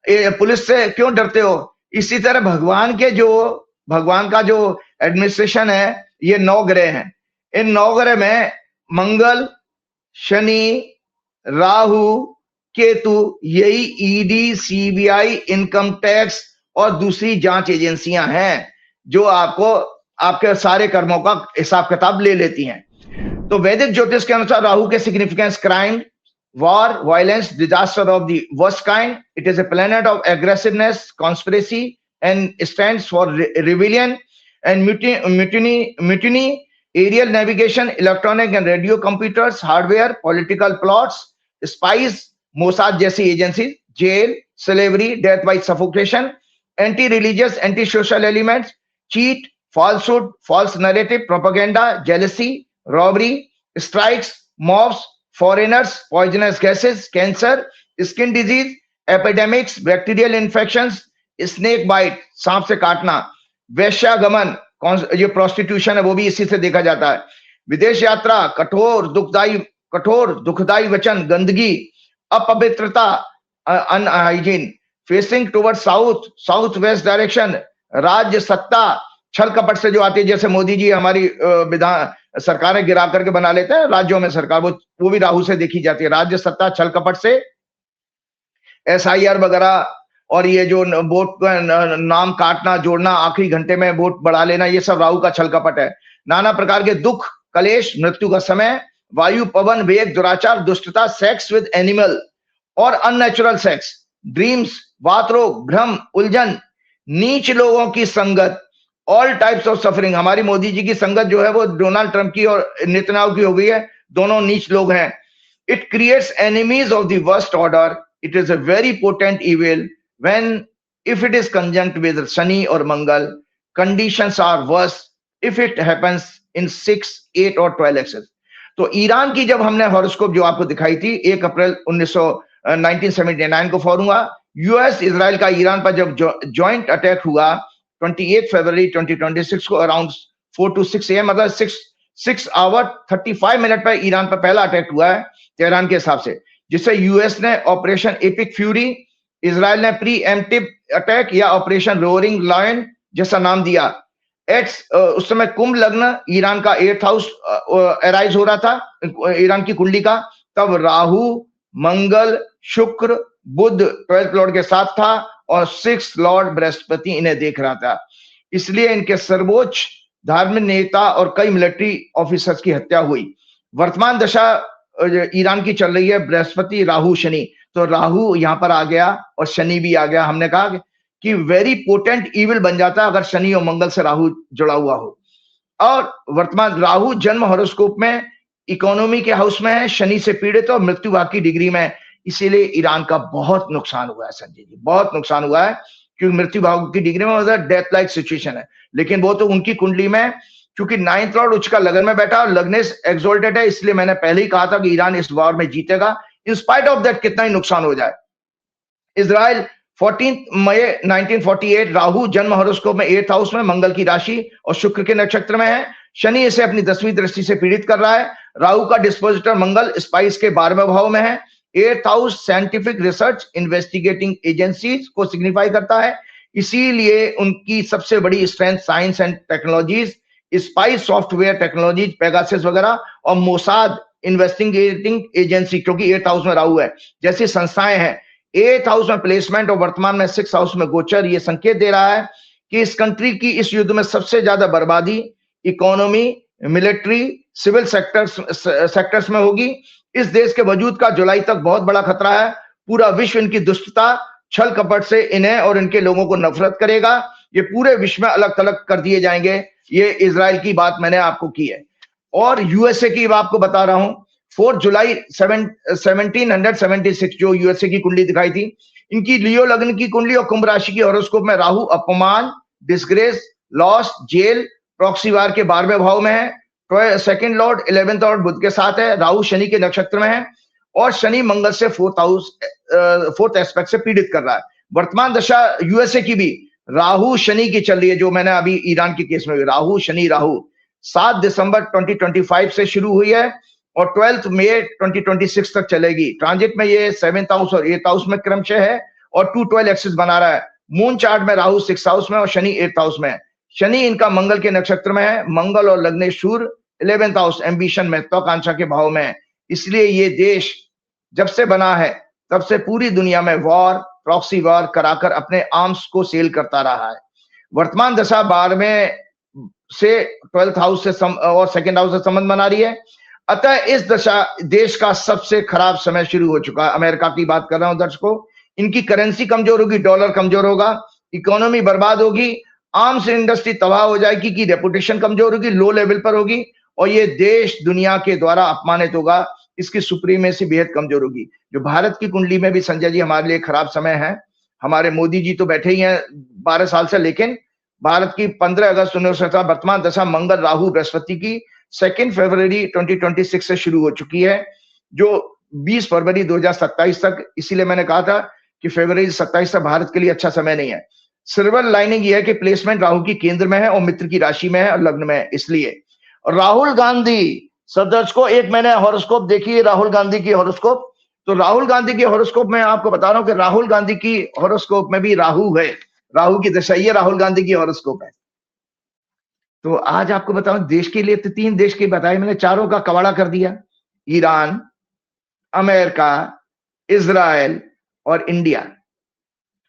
पुलिस से क्यों डरते हो? इसी तरह भगवान का जो एडमिनिस्ट्रेशन है, ये 9 ग्रह हैं। इन 9 ग्रह में मंगल, शनि, राहु, केतु, यही ईडी, सीबीआई, इनकम टैक्स और दूसरी जांच एजेंसियां हैं जो आपको आपके सारे कर्मों का हिसाब किताब ले लेती हैं। तो वैदिक ज्योतिष के अनुसार राहु के significance crime, war, violence, disaster of the worst kind. It is a planet of aggressiveness, conspiracy, and stands for rebellion and mutiny, aerial navigation, electronic and radio computers, hardware, political plots, spies, Mossad जैसी agency, jail, slavery, death by suffocation, anti-religious, anti-social elements, cheat, falsehood, false narrative, propaganda, jealousy, robbery, strikes, mobs, foreigners, poisonous gases, cancer, skin disease, epidemics, bacterial infections, snake bite, सांप से काटना, वैश्यागमन, ये prostitution है वो भी इसी से देखा जाता है, विदेश यात्रा, कठोर दुखदाई वचन, गंदगी, अपवित्रता, unhygiene, facing toward south west direction, राज्य सत्ता, छल कपट से जो आती है, जैसे मोदी जी हमारी विधान सरकारें गिरा करके बना लेते हैं राज्यों में सरकार, वो भी राहु से देखी जाती है, राज्य सत्ता, छल कपट से, SIR वगैरह, और ये जो वोट का नाम काटना जोड़ना, आखिरी घंटे में वोट बढ़ा लेना, ये सब राहु का छल कपट है। नाना प्रकार के दुख, कलेश, मृत्यु का समय, वायु, पवन, वेग, दुराचार, दुष्टता, सेक्स विद एनिमल और अननेचुरल सेक्स, ड्रीम्स, बात रोग, भ्रम, उलझन, नीच लोगों की संगत, ऑल टाइप्स ऑफ सफरिंग। हमारी मोदी जी की संगत जो है वो डोनाल्ड ट्रंप की और नेतन्याहू की हो गई है, दोनों नीच लोग हैं। It creates enemies of the worst order, it is a very potent evil when if it is conjunct with Shani और Mangal, conditions are worse if it happens in 6, 8 और 12 एक्सेस। तो ईरान की जब हमने हॉरोस्कोप जो आपको दिखाई थी 1 अप्रैल 1979 को फॉरूंगा, यूएस इजराइल का ईरान पर जब जॉइंट अटैक हुआ 28 फरवरी 2026 को अराउंड 4 to 6 AM, मतलब 6 आवर 35 मिनट पर ईरान पर पहला अटैक हुआ है तेहरान के हिसाब से, जिसे यूएस ने ऑपरेशन एपिक फ्यूरी, इजराइल ने प्री एम्प्टिव अटैक या ऑपरेशन रोअरिंग लायन जैसा नाम दिया। उस समय कुंभ लग्न ईरान का 8th हाउस अराइज हो रहा था ईरान की कुंडली का, तब राहु, मंगल, शुक्र, बुध 12th लॉर्ड के साथ था और 6th लॉर्ड बृहस्पति इन्हें देख रहा था। इसलिए इनके सर्वोच्च धार्मिक नेता और कई मिलिट्री ऑफिसर्स की हत्या हुई। वर्तमान दशा ईरान की चल रही है बृहस्पति, राहु, शनि, तो राहु यहां पर आ गया और शनि भी आ गया। हमने कहा कि वेरी पोटेंट इविल बन जाता अगर शनि और मंगल से राहु जुड़ा हुआ हो। और वर्तमान राहु जन्म हॉरोस्कोप में इकोनॉमी के हाउस में है, शनि से पीड़ित और मृत्यु भाव की डिग्री में, इसीलिए ईरान का बहुत नुकसान हुआ है संजय जी, बहुत नुकसान हुआ है, क्योंकि मृत्यु भाव की डिग्री में मतलब डेथ लाइक सिचुएशन है। लेकिन वो तो उनकी कुंडली में, क्योंकि 9th लॉर्ड उच्च का लगन में बैठा और लग्नेस एक्सोल्टेड है, इसलिए मैंने पहले ही कहा था कि ईरान इस वॉर में जीतेगा, इन स्पाइट ऑफ दैट कितना ही नुकसान हो जाए। इजराइल 14 मई 1948 राहु जन्म हॉरोस्कोप में 8th हाउस में, मंगल की राशि और शुक्र के नक्षत्र में है। शनि इसे अपनी 10वीं दृष्टि से पीड़ित कर रहा है। राहु का डिस्पोजिटर मंगल स्पाइस के 12वें भाव में है। 8th house scientific research investigating agencies को सिग्निफाई करता है, इसीलिए उनकी सबसे बड़ी strength science and technologies, spice software technologies, Pegasus वगैरह, और मोसाद इन्वेस्टिगेटिंग एजेंसी, क्योंकि 8th हाउस में राहु है, जैसी संस्थाएं हैं। 8th हाउस में प्लेसमेंट और वर्तमान में 6th हाउस में गोचर ये संकेत दे रहा है कि इस कंट्री की इस युद्ध में सबसे ज्यादा बर्बादी इकोनॉमी, मिलिट्री, सिविल सेक्टर्स में होगी। इस देश के वजूद का जुलाई तक बहुत बड़ा खतरा है। पूरा विश्व इनकी दुष्टता, छल कपट से इन्हें और इनके लोगों को नफरत करेगा। ये पूरे विश्व में अलग थलग कर दिए जाएंगे। ये इजराइल की बात मैंने आपको की है। और यूएसए की आपको बता रहा हूं, 4 जुलाई 1776 जो यूएसए की कुंडली दिखाई थी, इनकी लियो लग्न की कुंडली और कुंभ राशि की हॉरोस्कोप में राहु अपमान, disgrace, loss, jail, proxy war के 12वें भाव में है। 2nd लॉर्ड 11th लॉर्ड बुध के साथ है। राहु शनि के नक्षत्र में है और शनि मंगल से 4th एस्पेक्ट से पीड़ित कर रहा है। वर्तमान दशा यूएसए की भी राहु शनि की चल रही है, जो मैंने अभी ईरान के केस में राहु शनि राहु 7 दिसंबर 2025 से शुरू हुई है और 12 मई 2026 तक चलेगी। ट्रांजिट में ये 7th हाउस और 8th हाउस में क्रमशः है और 2-12 एक्सिस बना रहा है। मून चार्ट में राहु 6th हाउस में और शनि 8th हाउस में। शनि इनका मंगल के नक्षत्र में है, मंगल और लग्नेश्वर 11th हाउस एम्बिशन महत्वाकांक्षा के भाव में है। इसलिए ये देश जब से बना है तब से पूरी दुनिया में वॉर, प्रॉक्सी वॉर कराकर अपने आर्म्स को सेल करता रहा है। वर्तमान दशा 12वें से 12th हाउस से और 2nd हाउस से संबंध बना रही है। अतः इस दशा देश का सबसे खराब समय शुरू हो चुका है। अमेरिका की बात कर रहा हूं दर्शकों, इनकी करेंसी कमजोर होगी, डॉलर कमजोर होगा, इकोनॉमी बर्बाद होगी, आर्म्स इंडस्ट्री तबाह हो जाएगी, की रेपुटेशन कमजोर होगी, लो लेवल पर होगी और ये देश दुनिया के द्वारा अपमानित होगा, इसकी सुप्रीमेसी बेहद कमजोर होगी। जो भारत की कुंडली में भी संजय जी हमारे लिए खराब समय है। हमारे मोदी जी तो बैठे ही हैं 12 साल से, लेकिन भारत की 15 अगस्त 1917 वर्तमान दशा मंगल राहु बृहस्पति की 2 फरवरी 2026 से शुरू हो चुकी है, जो 20 फरवरी 2027 तक। इसीलिए मैंने कहा था कि फरवरी 27 तक भारत के लिए अच्छा समय नहीं है। सिल्वर लाइनिंग यह है कि प्लेसमेंट राहु की केंद्र में है और मित्र की राशि में है और लग्न में है। इसलिए राहुल गांधी सदर्श को एक मैंने हॉरोस्कोप देखी है, राहुल गांधी की हॉरोस्कोप। तो राहुल गांधी की हॉरोस्कोप में आपको बता रहा हूं कि राहुल गांधी की हॉरोस्कोप में भी राहु है, राहु की दशा, ये राहुल गांधी की हॉरोस्कोप है। तो आज आपको बताऊं देश के लिए तो 3 देश के बताए मैंने, चारों का कवाड़ा कर दिया, ईरान, अमेरिका, इजराइल और इंडिया।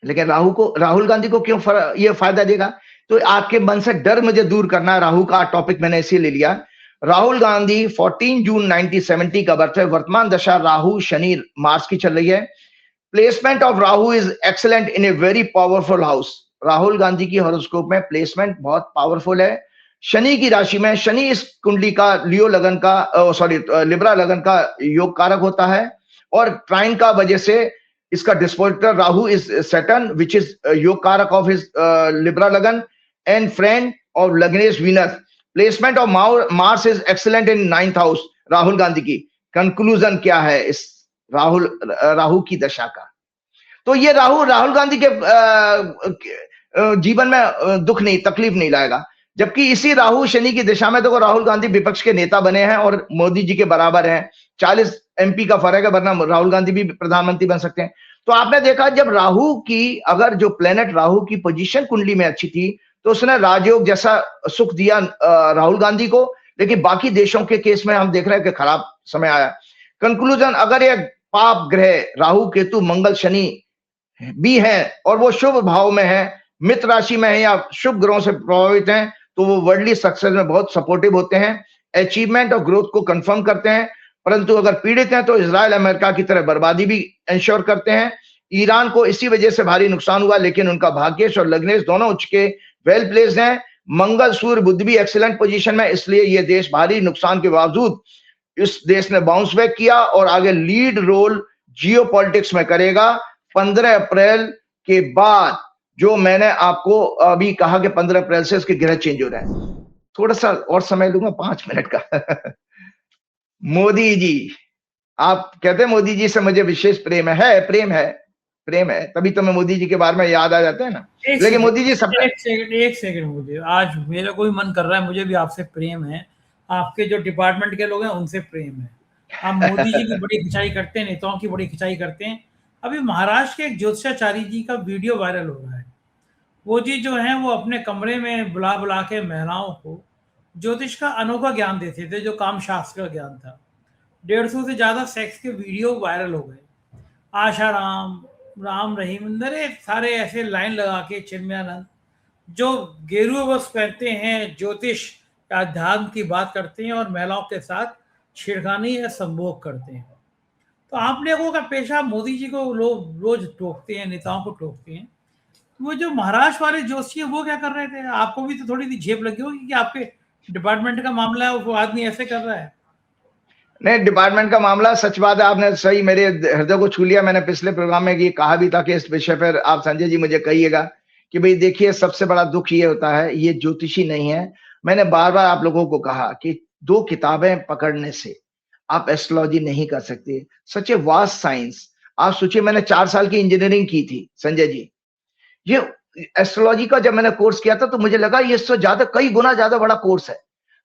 लेकिन राहुल गांधी को क्यों ये फायदा देगा? तो आपके मन से डर मुझे दूर करना है। राहु का टॉपिक मैंने इसीलिए ले लिया। राहुल गांधी 14 जून 1970 का बर्थ है। वर्तमान दशा राहु शनि मार्स की चल रही है। Placement of Rahu is excellent in a very powerful house. Rahul Gandhi की हॉरोस्कोप में प्लेसमेंट बहुत पावरफुल है। शनि की राशि में, शनि इस कुंडली का लियो लगन का लिब्रा लगन का योग कारक होता है और ट्राइन का वजह से इसका dispositor Rahu is Saturn which is yoga karaka of his Libra lagan and friend of lagnesh Venus. Placement of Mars is excellent in 9th house Rahul Gandhi की। कंक्लूजन क्या है इस राहु की दशा का? तो ये राहुल गांधी के जीवन में दुख नहीं, तकलीफ नहीं लाएगा। जबकि इसी राहु शनि की दिशा में तो राहुल गांधी विपक्ष के नेता बने हैं और मोदी जी के बराबर हैं। 40 MP का फर्क है, वरना राहुल गांधी भी प्रधानमंत्री बन सकते हैं। तो आपने देखा जब राहु की, अगर जो प्लेनेट राहु की पोजीशन कुंडली में अच्छी थी तो उसने राजयोग जैसा सुख दिया राहुल गांधी को, लेकिन बाकी देशों के केस में हम देख रहे हैं कि खराब समय आया। कंक्लूजन, अगर एक पाप ग्रह राहु केतु मंगल शनि भी है और वो शुभ भाव में है, मित्र राशि में है या शुभ ग्रहों से प्रभावित हैं, तो वो वर्ल्डली सक्सेस में बहुत सपोर्टिव होते हैं, अचीवमेंट और ग्रोथ को कंफर्म करते हैं। परंतु अगर पीड़ित हैं तो इजराइल अमेरिका की तरह बर्बादी भी इंश्योर करते हैं। ईरान को इसी वजह से भारी नुकसान हुआ, लेकिन उनका भाग्येश और लग्नेश दोनों उच्च के वेल प्लेस्ड हैं। मंगल सूर्य बुध भी एक्सीलेंट पोजीशन में, इसलिए ये देश भारी नुकसान के बावजूद इस देश ने बाउंस बैक किया और आगे लीड रोल जियो पॉलिटिक्स में करेगा। 15 अप्रैल के बाद जो मैंने आपको अभी कहा कि 15 अप्रैल से इसके ग्रह चेंज हो रहे हैं। थोड़ा सा और समय लूंगा, 5 मिनट का। मोदी जी, आप कहते हैं मोदी जी से मुझे विशेष प्रेम है, प्रेम है, तभी तो मैं मोदी जी के बारे में याद आ जाते हैं ना। लेकिन मोदी जी एक सेकंड मुझे, आज मेरा कोई मन कर रहा है, मुझे भी आपसे प्रेम है, आपके जो डिपार्टमेंट के लोग हैं उनसे प्रेम है। आप मोदी जी की बड़ी खिंचाई करते हैं, नेताओं की बड़ी खिंचाई करते हैं। अभी महाराष्ट्र के एक ज्योतिषाचार्य जी का वीडियो वायरल हो रहा है। वो जी जो है वो अपने कमरे में बुला के महिलाओं को ज्योतिष का अनोखा ज्ञान देते थे, जो काम शास्त्र का ज्ञान था। 150 से ज्यादा सेक्स के वीडियो वायरल हो गए। आशा राम रहीम अंदर सारे ऐसे लाइन लगा के, चिन्मयानंद जो गेरुआ वस्त्र पहनते हैं, ज्योतिष अध्यात्म की बात करते हैं और महिलाओं के साथ छेड़खानी या संभोग करते हैं। तो आप लोगों का पेशा, मोदी जी को लोग रोज टोकते हैं, नेताओं को टोकते हैं। वो जो महाराष्ट्र वाले जोशी है वो क्या कर रहे थे? आपको भी तो थोड़ी सी झेप लगी होगी कि आपके डिपार्टमेंट का मामला है, वो आदमी ऐसे कर रहा है। नहीं, डिपार्टमेंट का मामला, सच बात है, आपने सही मेरे हृदय को छू लिया। मैंने पिछले प्रोग्राम में ये कहा भी था कि इस विषय पर आप संजय जी मुझे कहिएगा कि भाई देखिए, सबसे बड़ा दुख ये होता है, ये ज्योतिषी नहीं है। मैंने बार बार आप लोगों को कहा कि 2 किताबें पकड़ने से आप एस्ट्रोलॉजी नहीं कर सकते। सच ए वास्ट साइंस। आप सोचिए, मैंने 4 साल की इंजीनियरिंग की थी संजय जी। ये एस्ट्रोलॉजी का जब मैंने कोर्स किया था तो मुझे लगा ये इससे ज्यादा, कई गुना ज्यादा बड़ा कोर्स है।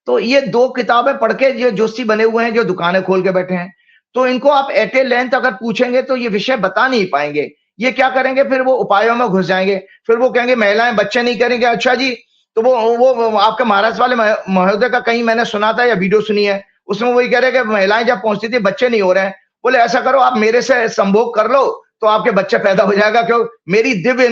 तो ये 2 किताबें पढ़ के जो जोशी बने हुए हैं, जो दुकानें खोल के बैठे हैं, तो इनको आप एट ए लेंथ अगर पूछेंगे तो ये विषय बता नहीं पाएंगे। ये क्या करेंगे, फिर वो उपायों में घुस जाएंगे। फिर वो कहेंगे महिलाएं बच्चे नहीं करेंगे। अच्छा जी, तो वो आपके महाराष्ट्र वाले महोदय का कहीं मैंने सुना था या वीडियो सुनी है, उसमें वही कह रहे कि महिलाएं जब पहुंचती थी बच्चे नहीं हो रहे हैं, बोले ऐसा करो आप मेरे से संभोग कर लो तो आपके बच्चे पैदा हो जाएगा, क्यों मेरी दिव्य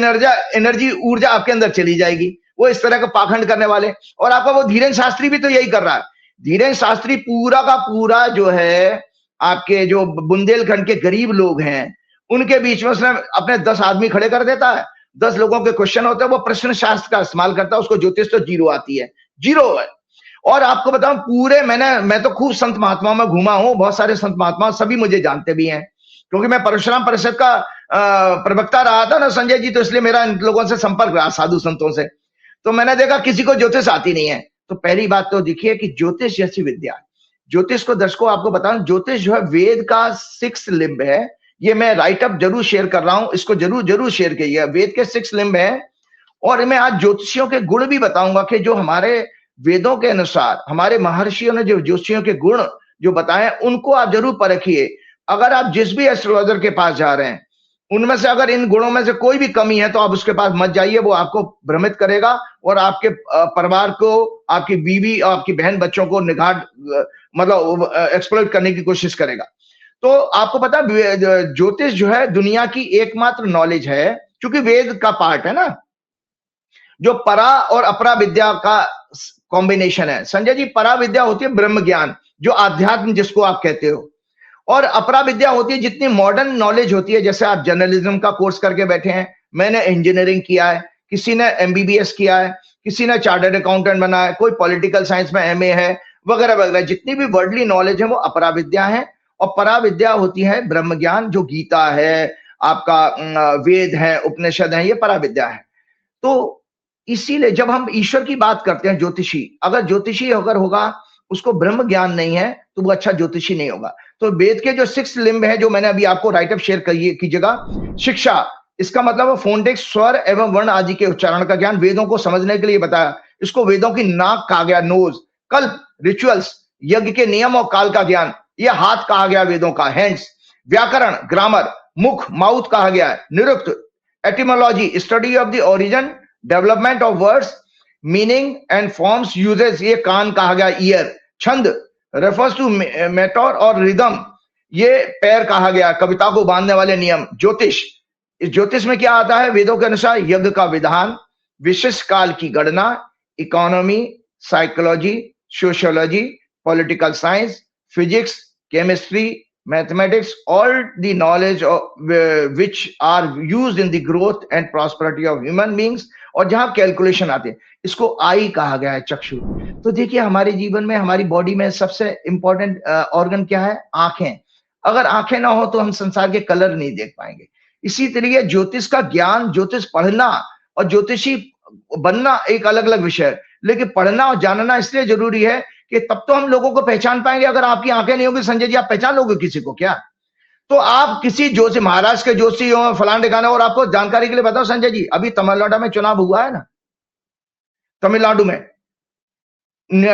एनर्जी ऊर्जा आपके अंदर चली जाएगी। वो इस तरह का पाखंड करने वाले। और आपका वो धीरेन्द्र शास्त्री भी तो यही कर रहा है। धीरेन्द्र शास्त्री पूरा का पूरा जो है आपके जो बुंदेलखंड के गरीब लोग हैं उनके बीच में उसने अपने 10 आदमी खड़े कर देता है, 10 लोगों के क्वेश्चन होते हैं, वो प्रश्न शास्त्र का इस्तेमाल करता है, उसको ज्योतिष तो जीरो आती है, जीरो है। और आपको बताऊं पूरे मैं तो खूब संत महात्माओं में घूमा हूं, बहुत सारे संत महात्मा सभी मुझे जानते भी हैं, क्योंकि मैं परशुराम परिषद का प्रवक्ता रहा था ना संजय जी, तो इसलिए मेरा इन लोगों से संपर्क रहा, साधु संतों से। तो मैंने देखा किसी को ज्योतिष आती नहीं है। तो पहली बात तो देखिए कि ज्योतिष जैसी विद्या, ज्योतिष को दर्शकों आपको बताऊं, ज्योतिष जो है वेद का 6 लिंब है। ये मैं राइट अप जरूर शेयर कर रहा हूं, इसको जरूर शेयर कीजिए। वेद के 6 लिंब है। और मैं आज ज्योतिषियों के गुण भी बताऊंगा कि जो हमारे वेदों के अनुसार हमारे महर्षियों ने जो ज्योतिषियों के गुण जो बताए उनको आप जरूर परखिए। अगर आप जिस भी एस्ट्रोलॉजर के पास जा रहे हैं उनमें से अगर इन गुणों में से कोई भी कमी है तो आप उसके पास मत जाइए, वो आपको भ्रमित करेगा और आपके परिवार को, आपकी बीवी और आपकी बहन बच्चों को निगाह मतलब एक्सप्लॉइट करने की कोशिश करेगा। तो आपको पता ज्योतिष जो है दुनिया की एकमात्र नॉलेज है, क्योंकि वेद का पार्ट है ना, जो परा और अपरा विद्या का कॉम्बिनेशन है। संजय जी, परा विद्या होती है ब्रह्म ज्ञान, जो आध्यात्म जिसको आप कहते हो, और अपरा विद्या होती है जितनी मॉडर्न नॉलेज होती है। जैसे आप जर्नलिज्म का कोर्स करके बैठे हैं, मैंने इंजीनियरिंग किया है, किसी ने एमबीबीएस किया है, किसी ने चार्टर्ड अकाउंटेंट बना है, कोई पॉलिटिकल साइंस में एमए है, वगैरह वगैरह। जितनी भी वर्ल्डली नॉलेज है वो अपरा विद्या है। और परा विद्या होती है ब्रह्म ज्ञान, जो गीता है, आपका वेद है, उपनिषद है, ये परा विद्या है। तो इसीलिए जब हम ईश्वर की बात करते हैं, ज्योतिषी अगर ज्योतिषी अगर होगा उसको ब्रह्म ज्ञान नहीं है तो वो अच्छा ज्योतिषी नहीं होगा। तो वेद के जो 6 लिंब है, जो मैंने अभी आपको राइटअप शेयर कीजिएगा। शिक्षा, इसका मतलब फोनेटिक्स, स्वर एवं वर्ण आदि के उच्चारण का ज्ञान, वेदों को समझने के लिए बताया। इसको वेदों की नाक कहा गया, नोज। कल्प, रिचुअल्स, यज्ञ के नियम और काल का ज्ञान, यह हाथ कहा गया वेदों का, हैंड्स। व्याकरण, ग्रामर, मुख, माउथ कहा गया है। Nirukta, etymology, study of the origin development of words, meaning and forms, uses, ये कान कहा गया, ईयर। छंद रेफर्स टू मेटोर और रिदम, ये पैर कहा गया, कविता को बांधने वाले नियम। ज्योतिष, इस ज्योतिष में क्या आता है? वेदों के अनुसार यज्ञ का विधान, विशिष्ट काल की गणना, economy, psychology, sociology, political science, physics, chemistry, mathematics, all the knowledge of which are used in the growth and prosperity of human beings, और जहां कैलकुलेशन आते हैं, इसको आई कहा गया है, चक्षु। तो देखिए हमारे जीवन में, हमारी बॉडी में सबसे इंपॉर्टेंट ऑर्गन क्या है? आंखें। अगर आंखें ना हो तो हम संसार के कलर नहीं देख पाएंगे। इसी तरीके ज्योतिष का ज्ञान, ज्योतिष पढ़ना और ज्योतिषी बनना एक अलग अलग विषय है, लेकिन पढ़ना और जानना इसलिए जरूरी है कि तब तो हम लोगों को पहचान पाएंगे। अगर आपकी आंखें नहीं होगी संजय जी, आप पहचान लोगे किसी को क्या? तो आप किसी जोशी, महाराष्ट्र के जोशी हो, फलान ठिकाने। और आपको जानकारी के लिए बताओ संजय जी, अभी तमिलनाडु में चुनाव हुआ है ना, तमिलनाडु में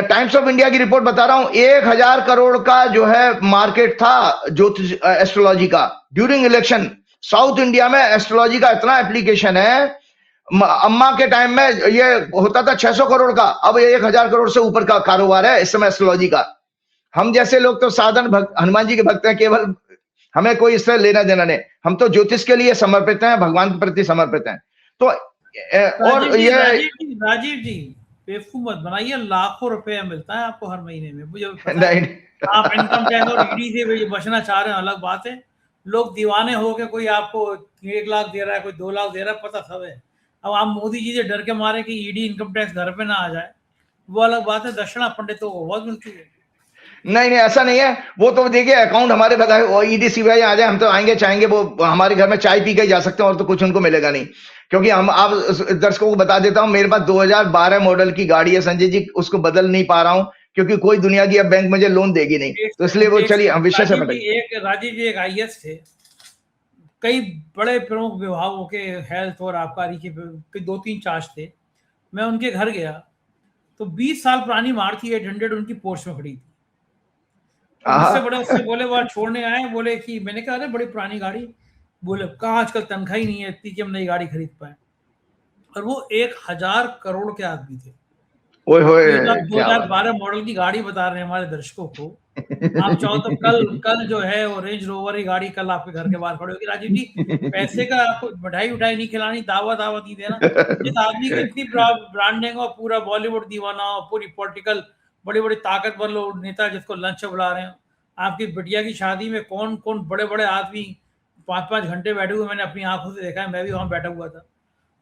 टाइम्स ऑफ इंडिया की रिपोर्ट बता रहा हूं, 1000 करोड़ का जो है मार्केट था ज्योतिष एस्ट्रोलॉजी का ड्यूरिंग इलेक्शन। साउथ इंडिया में एस्ट्रोलॉजी का इतना एप्लीकेशन है, अम्मा के टाइम में ये होता था 600 करोड़ का, अब ये 1000 करोड़ से ऊपर का कारोबार है इस समय एस्ट्रोलॉजी का। हम जैसे लोग तो साधारण हनुमान जी के भक्त हैं, केवल हमें कोई इससे लेना देना नहीं, हम तो ज्योतिष के लिए समर्पित हैं, भगवान के प्रति समर्पित हैं। तो और ये राजीव जी बेवकूफ मत बनाइए, लाखों रुपए मिलता है आपको हर महीने में, मुझे पता है। आप इनकम टैक्स और ईडी से बचना चाह रहे हैं, अलग बात है। लोग दीवाने हो के, कोई आपको 1 लाख दे रहा है, कोई 2 लाख दे रहा है, पता सब है। अब आप मोदी जी से डर के मारे कि ईडी इनकम टैक्स घर पे ना आ जाए, वो अलग बात है। दक्षिणा पंडितों को बहुत मिलती है। नहीं ऐसा नहीं है, वो तो देखिए अकाउंट हमारे बताए, ईडी सीबीआई आ जाए, हम तो आएंगे चाहेंगे, वो हमारे घर में चाय पी के जा सकते हैं, और तो कुछ उनको मिलेगा नहीं। क्योंकि हम, आप दर्शकों को बता देता हूं, मेरे पास 2012 मॉडल की गाड़ी है संजय जी, उसको बदल नहीं पा रहा हूं क्योंकि कोई दुनिया की अब बैंक मुझे लोन देगी नहीं, तो इसलिए वो, चलिए हम विषय से राजीव जी एक आईएएस थे, कई बड़े प्रमुख विभागों के हेल्थ और आबकारी के 2-3 चार्ज थे। मैं उनके घर गया तो 20 साल पुरानी मारुति 800 उनकी पोर्च में खड़ी थी। उससे बड़े उससे बोले, वो छोड़ने आए, बोले कि, मैंने कहा अरे बड़ी पुरानी गाड़ी, बोले कहाँ आजकल तनख्वाह ही नहीं है इतनी कि हम नई गाड़ी खरीद पाए। और वो 1000 करोड़ के आदमी थे। ओए होए, क्या बात 2012 मॉडल की गाड़ी बता रहे हैं हमारे दर्शकों को। आप चाहो तो कल जो है वो रेंज रोवर की गाड़ी कल आपके घर के बाहर खड़ी होगी। राजीव जी, पैसे का आपको मिठाई नहीं खिलानी, दावत नहीं देना। जिस आदमी की इतनी ब्रांडिंग और पूरा बॉलीवुड दीवाना हो, पूरी पॉलिटिकल बड़ी बड़ी ताकतवर लोग नेता जिसको लंच बुला रहे हैं, आपकी बिटिया की शादी में कौन कौन बड़े बड़े आदमी 5-5 घंटे बैठे हुए मैंने अपनी आंखों से देखा है, मैं भी वहां बैठा हुआ था।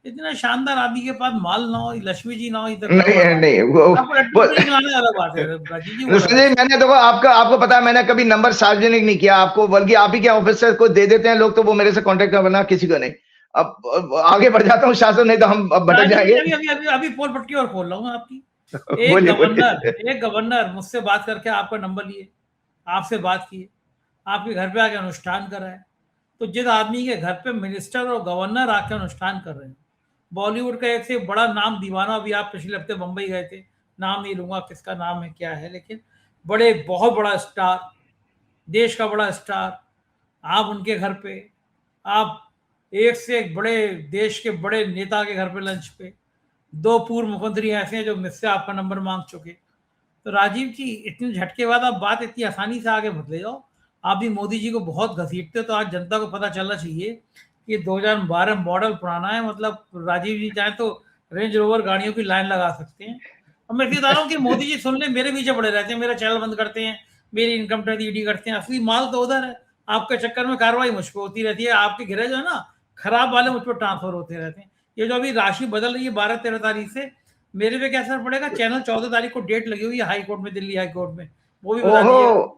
इतना शानदार आदमी के पास माल ना हो, लक्ष्मी जी ना हो, इधर नहीं नहीं, आपको लड्डू पेड़ी खिलाने अलग बात है राजीव जी, वो अलग संजय, मैंने देखो आपको पता है, मैंने कभी नंबर सार्वजनिक नहीं किया आपको, बल्कि आप ही के ऑफिस से कोई दे देते हैं लोग, तो वो मेरे से कांटेक्ट करना, किसी को नहीं। अब आगे बढ़ जाता हूँ शासन, नहीं तो हम अब भटक जाएंगे। अभी पोल पट्टी और खोल रहा हूँ आपकी। एक गवर्नर मुझसे बात करके आपका नंबर लिए, आपसे बात की, आपके घर पे आके अनुष्ठान कर रहा है। तो जिस आदमी के घर पे मिनिस्टर और गवर्नर आके अनुष्ठान कर रहे हैं, बॉलीवुड का एक से बड़ा नाम दीवाना, अभी आप पिछले हफ्ते मुंबई गए थे, नाम नहीं लूंगा किसका नाम है क्या है, लेकिन बहुत बड़ा स्टार, देश का बड़ा स्टार, आप उनके घर पे, आप एक से एक बड़े देश के बड़े नेता के घर पे लंच पे, 2 पूर्व मुख्यमंत्री ऐसे हैं जो मुझसे आपका नंबर मांग चुके। तो राजीव जी, इतने झटके बाद आप बात इतनी आसानी से आगे मत ले जाओ। आप भी मोदी जी को बहुत घसीटते हो, तो आज जनता को पता चलना चाहिए कि 2012 मॉडल पुराना है। मतलब राजीव जी चाहे तो रेंज रोवर गाड़ियों की लाइन लगा सकते हैं। और मैं बता रहा हूँ कि मोदी जी सुन ले, मेरे पीछे पड़े रहते हैं, मेरा चैनल बंद करते हैं, मेरी इनकम टैक्स ईडी करते हैं, असली माल तो उधर है। आपके चक्कर में कार्रवाई मुझ पर होती रहती है, आपके घिरे जो है ना खराब वाले मुझ पर ट्रांसफर होते रहते हैं। ये जो अभी राशि बदल रही है 12-13 तारीख से, मेरे पे क्या असर पड़ेगा? चैनल 14 तारीख को डेट लगी हुई है हाई कोर्ट में, दिल्ली हाई कोर्ट में, वो भी बता दीजिए।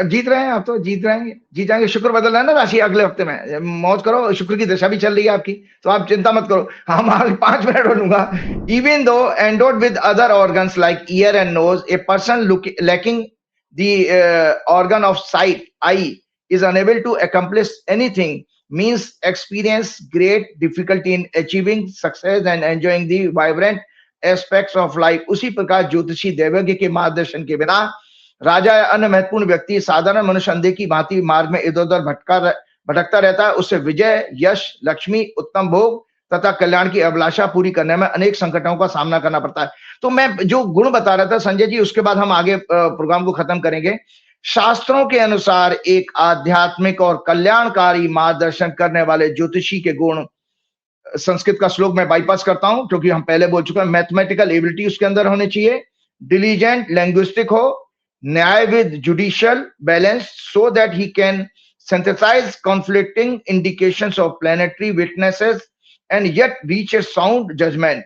जीत रहे हैं आप, तो जीत जाएंगे। शुक्र बदल रहा है ना राशि, अगले हफ्ते में मौज करो, शुक्र की दशा भी चल रही है आपकी, तो आप चिंता मत करो। हम 5 मिनट बोलूंगा। Even though endowed with other organs like ear and nose, a person lacking the organ of sight eye is unable to accomplish anything means experience great difficulty in achieving success and enjoying the vibrant aspects of life। उसी प्रकार ज्योतिषी दैवज्ञ के मार्गदर्शन के बिना राजा या अन्य महत्वपूर्ण व्यक्ति साधारण मनुष्य अंधे की भांति मार्ग में इधर उधर भटकता रहता है। उससे विजय, यश, लक्ष्मी, उत्तम भोग तथा कल्याण की अभिलाषा पूरी करने में अनेक संकटों का सामना करना पड़ता है। तो मैं जो गुण बता रहा था संजय जी, उसके बाद हम आगे प्रोग्राम को खत्म करेंगे। शास्त्रों के अनुसार एक आध्यात्मिक और कल्याणकारी मार्गदर्शन करने वाले ज्योतिषी के गुण, संस्कृत का श्लोक मैं बाईपास करता हूं क्योंकि हम पहले बोल चुके हैं। मैथमेटिकल एबिलिटी उसके अंदर होनी चाहिए, डिलीजेंट लिंग्विस्टिक हो, न्याय with judicial balance so that he can synthesize conflicting indications of planetary witnesses and yet reach a sound judgement.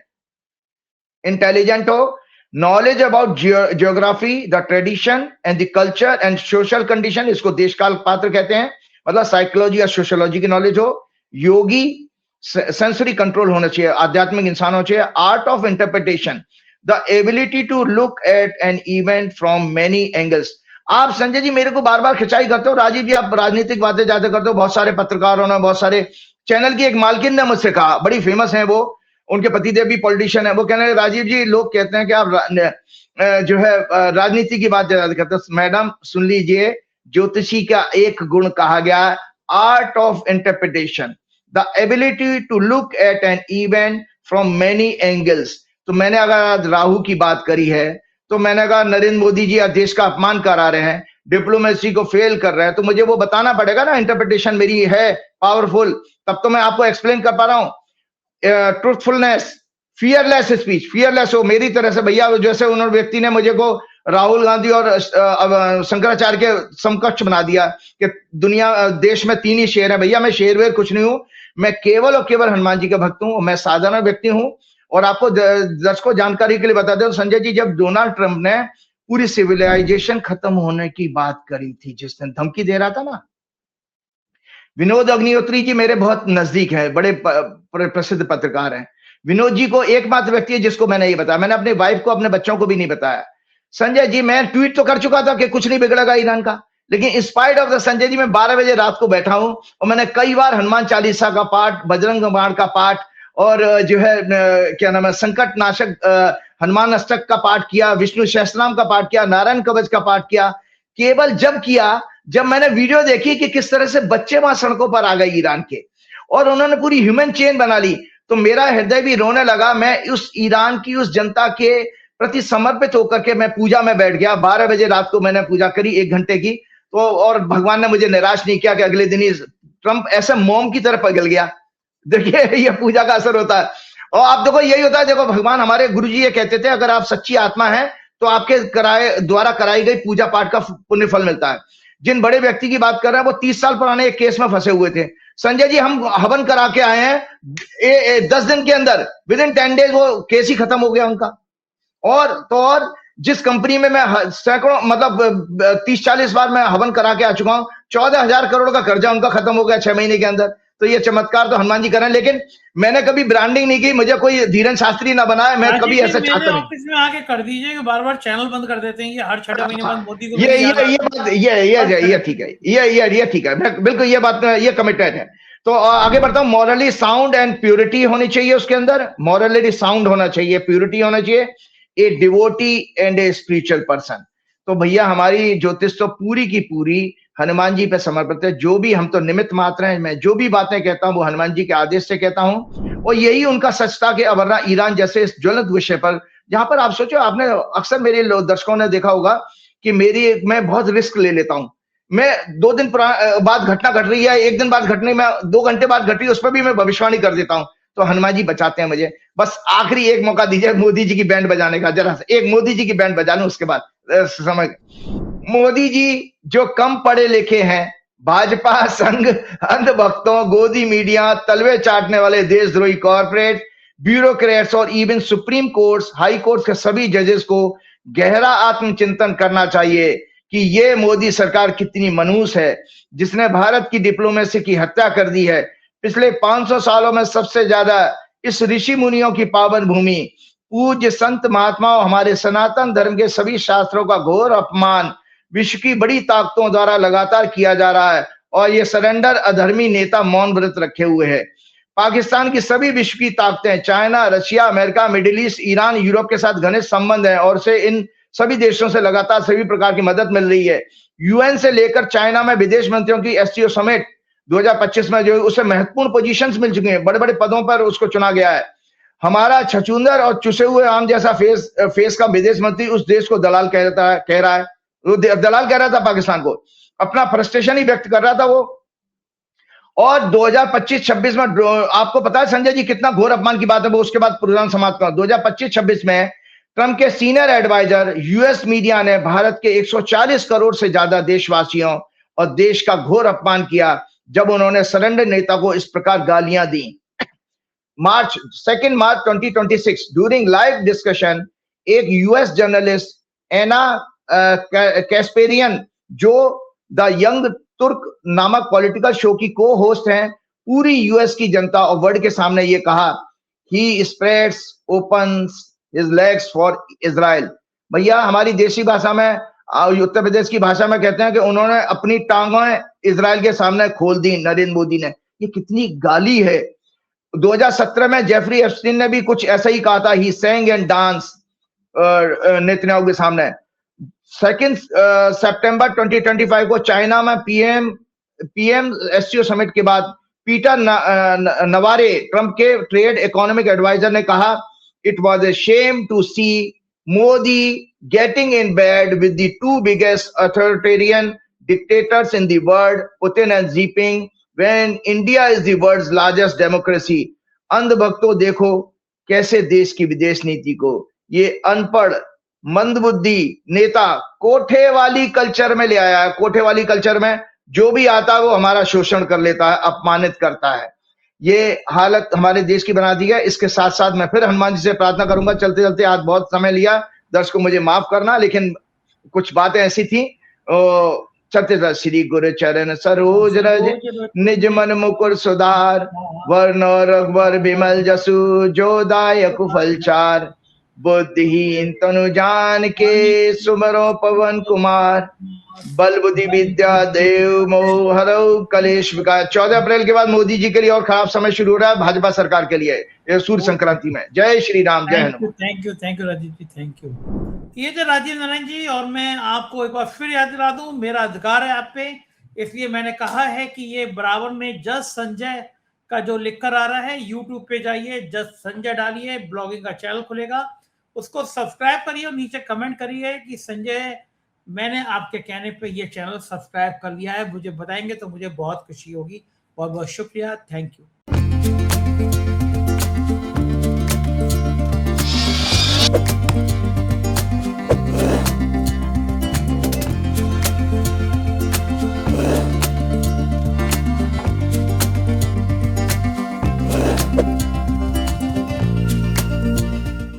Intelligent हो, knowledge about geography, the tradition and the culture and social condition, इसको देशकाल पात्र कहते हैं, मतलब psychology या sociology की knowledge हो। योगी, sensory control होना चाहिए, आध्यात्मिक इंसान होना चाहिए। Art of interpretation, the ability to look at an event from many angles. आप संजय जी मेरे को बार बार खिंचाई करते हो, राजीव जी आप राजनीतिक बातें ज्यादा करते हो। बहुत सारे पत्रकारों ने, बहुत सारे चैनल की एक मालकिन ने मुझसे कहा, बड़ी फेमस है वो, उनके पतिदेव भी पॉलिटिशियन है, वो कहने लगे राजीव जी लोग कहते हैं कि आप जो है राजनीति की बात ज्यादा करते हो। मैडम सुन लीजिए, ज्योतिषी का एक गुण कहा गया, art of interpretation, the ability to look at an event from many angles. तो मैंने अगर राहु की बात करी है, तो मैंने कहा नरेंद्र मोदी जी आज देश का अपमान करा रहे हैं, डिप्लोमेसी को फेल कर रहे हैं, तो मुझे वो बताना पड़ेगा ना, इंटरप्रिटेशन मेरी है पावरफुल, तब तो मैं आपको एक्सप्लेन कर पा रहा हूं। ट्रूथफुलनेस, फियरलेस स्पीच, फियरलेस हो मेरी तरह से भैया। जैसे उन्होंने व्यक्ति ने मुझे को राहुल गांधी और शंकराचार्य के समकक्ष बना दिया कि दुनिया देश में 3 ही शेर है। भैया मैं शेर वेर कुछ नहीं हूं, मैं केवल और केवल हनुमान जी का भक्त हूं, मैं साधारण व्यक्ति हूं। और आपको दर्शकों जानकारी के लिए बता दें, संजय जी जब डोनाल्ड ट्रंप ने पूरी सिविलाइजेशन खत्म होने की बात करी थी, जिस दिन धमकी दे रहा था ना, विनोद अग्निहोत्री जी मेरे बहुत नजदीक है, बड़े प्रसिद्ध पत्रकार हैं। विनोद जी को एकमात्र व्यक्ति है जिसको मैंने ये बताया, मैंने अपने वाइफ को, अपने बच्चों को भी नहीं बताया। संजय जी मैं ट्वीट तो कर चुका था कि कुछ नहीं बिगड़ेगा ईरान का, लेकिन inspired of the Sanjay ji मैं 12 बजे रात को बैठा हूं और मैंने कई बार हनुमान चालीसा का पाठ, बजरंग बाण का पाठ और जो है क्या नाम है संकट नाशक हनुमान अष्टक का पाठ किया, विष्णु सहस्त्रनाम का पाठ किया, नारायण कवच का पाठ किया। केवल जब मैंने वीडियो देखी कि किस तरह से बच्चे वहां सड़कों पर आ गए ईरान के और उन्होंने पूरी ह्यूमन चेन बना ली, तो मेरा हृदय भी रोने लगा। मैं उस ईरान की उस जनता के प्रति समर्पित होकर के मैं पूजा में बैठ गया। 12 बजे रात को मैंने पूजा करी 1 घंटे की, तो और भगवान ने मुझे निराश नहीं किया कि अगले दिन ही ट्रंप ऐसे मोम की तरह पिघल गया। देखिए ये पूजा का असर होता है। और आप देखो यही होता है, देखो भगवान हमारे गुरुजी ये कहते थे, अगर आप सच्ची आत्मा है तो आपके द्वारा कराई गई पूजा पाठ का पुण्य फल मिलता है। जिन बड़े व्यक्ति की बात कर रहे हैं वो 30 साल पुराने एक केस में फंसे हुए थे। संजय जी हम हवन करा के आए हैं, 10 दिन के अंदर विद इन 10 डेज वो केस ही खत्म हो गया उनका। और जिस कंपनी में मैं सैकड़ों मतलब 30-40 बार मैं हवन करा के आ चुका हूं, 14,000 करोड़ का कर्जा उनका खत्म हो गया 6 महीने के अंदर। तो ये चमत्कार तो हनुमान जी करें, लेकिन मैंने कभी ब्रांडिंग नहीं की, मुझे कोई धीरन शास्त्री ना बनाया, मैं कभी ऐसा चाहता नहीं। ऑफिस में आके कर दीजिए कि बार-बार चैनल बंद कर देते हैं, ये हर 6 महीने बाद मोदी को ये ठीक है, ये ठीक है, बिल्कुल ये बात ये कमिटेड है। तो आगे बढ़ता हूं। मॉरली साउंड एंड प्योरिटी होनी चाहिए उसके अंदर, मॉरली साउंड होना चाहिए, प्योरिटी होना चाहिए, a devotee and a spiritual person. तो भैया हमारी ज्योतिष तो पूरी की पूरी हनुमान जी पे समर्पित है। जो भी हम तो निमित्त मात्र हैं, मैं जो भी बातें कहता हूं वो हनुमान जी के आदेश से कहता हूं, और यही उनका सच था कि अब वरना ईरान जैसे इस ज्वलंत विषय पर, जहां पर आप सोचो, आपने अक्सर मेरे दर्शकों ने देखा होगा कि मैं बहुत रिस्क ले लेता हूं। मैं 2 दिन बाद घटना घट रही है, 1 दिन बाद घटने में 2 घंटे बाद घट रही है, उस पर भी मैं भविष्यवाणी कर देता हूं। तो हनुमान जी बचाते हैं मुझे। बस आखिरी एक मौका दीजिए मोदी जी की बैंड बजाने का, जरा एक मोदी जी की बैंड बजा लूं, उसके बाद समझ। मोदी जी जो कम पढ़े लिखे हैं, भाजपा संघ अंधभक्तों, गोदी मीडिया, तलवे चाटने वाले देशद्रोही कॉर्पोरेट ब्यूरोक्रेट्स और even supreme courts, high courts के सभी जजेस को गहरा आत्मचिंतन करना चाहिए कि ये मोदी सरकार कितनी मनहूस है, जिसने भारत की डिप्लोमेसी की हत्या कर दी है। पिछले 500 सालों में सबसे ज्यादा इस ऋषि मुनियों की पावन भूमि, पूज्य संत महात्माओं, हमारे सनातन धर्म के सभी शास्त्रों का घोर अपमान विश्व की बड़ी ताकतों द्वारा लगातार किया जा रहा है, और ये सरेंडर अधर्मी नेता मौन व्रत रखे हुए हैं। पाकिस्तान की सभी विश्व की ताकतें, China, Russia, America, middle east, Iran, Europe के साथ घनिष्ठ संबंध है, और से इन सभी देशों से लगातार सभी प्रकार की मदद मिल रही है। यूएन से लेकर चाइना में विदेश मंत्रियों की एससीओ समिट 2025 में जो उसे महत्वपूर्ण पोजीशंस मिल चुकी हैं, बड़े बड़े पदों पर उसको चुना गया है। हमारा छछूंदर और चुसे हुए आम जैसा फेस का विदेश मंत्री उस देश को दलाल कह रहा है, वो दलाल कह रहा था पाकिस्तान को, अपना फ्रस्ट्रेशन ही व्यक्त कर रहा था वो। और 2025-26 में आपको पता है संजय जी कितना घोर अपमान की बात है वो, उसके बाद प्रोग्राम समाप्त कर। 2025-26 में ट्रंप के सीनियर एडवाइजर यूएस मीडिया ने भारत के 140 करोड़ से ज्यादा देशवासियों और देश का घोर अपमान किया जब उन्होंने सरेंडर नेता को इस प्रकार गालियां दी। 2 मार्च 2026 ड्यूरिंग लाइव डिस्कशन, एक यूएस जर्नलिस्ट एना कैस्पेरियन, जो द यंग तुर्क नामक पॉलिटिकल शो की को होस्ट हैं, पूरी यूएस की जनता और वर्ल्ड के सामने ये कहा, he spreads opens his legs for Israel. भैया हमारी देसी भाषा में, उत्तर प्रदेश की भाषा में कहते हैं कि उन्होंने अपनी टांगें इजराइल के सामने खोल दी नरेंद्र मोदी ने। ये कितनी गाली है। 2017 में जेफरी एप्स्टीन ने भी कुछ ऐसा ही कहा था, ही sang एंड डांस नेतन्याहू के सामने। 2 सितंबर 2025 को चाइना में पीएम एससीओ समिट के बाद पीटर नवारे, ट्रंप के ट्रेड इकोनॉमिक एडवाइजर, ने कहा, it was a shame to see Modi getting in bed with the 2 biggest authoritarian dictators in the world, Putin and Xi Jinping, when India is the world's largest democracy. अंधभक्तों देखो कैसे देश की विदेश नीति को ये अनपढ़ मंदबुद्धि नेता कोठे वाली कल्चर में ले आया है। कोठे वाली कल्चर में जो भी आता है वो हमारा शोषण कर लेता है, अपमानित करता है। ये हालत हमारे देश की बना दी है। इसके साथ साथ मैं फिर हनुमान जी से प्रार्थना करूंगा, चलते चलते आज बहुत समय लिया, दर्शकों मुझे माफ करना, लेकिन कुछ बातें ऐसी थी। चलते थे। श्री गुरु चरण सरोज रज निज मन मुकुर सुधार, वर्ण रघुवर विमल जसु जो दायक फलचार, बुद्धिहीन तनु जान के सुमरो पवन कुमार, बल बुद्धि विद्या देव मोह हरौ कलेश विकार। 14 अप्रैल के बाद मोदी जी के लिए और खराब समय शुरू हो रहा है भाजपा सरकार के लिए सूर्य संक्रांति में। जय श्री राम, जय Hanuman. Thank you Rajiv ji, thank you. ये थे राजीव नारायण जी, और मैं आपको एक बार फिर याद दिला दूं, मेरा अधिकार है आप पे, इसलिए मैंने कहा है कि ये बराबर में जज संजय का जो लिख कर आ रहा है, यूट्यूब पे जाइए, जज संजय डालिए, ब्लॉगिंग का चैनल खुलेगा, उसको सब्सक्राइब करिए और नीचे कमेंट करिए कि संजय मैंने आपके कहने पे ये चैनल सब्सक्राइब कर लिया है, मुझे बताएंगे तो मुझे बहुत खुशी होगी। बहुत बहुत शुक्रिया, थैंक यू।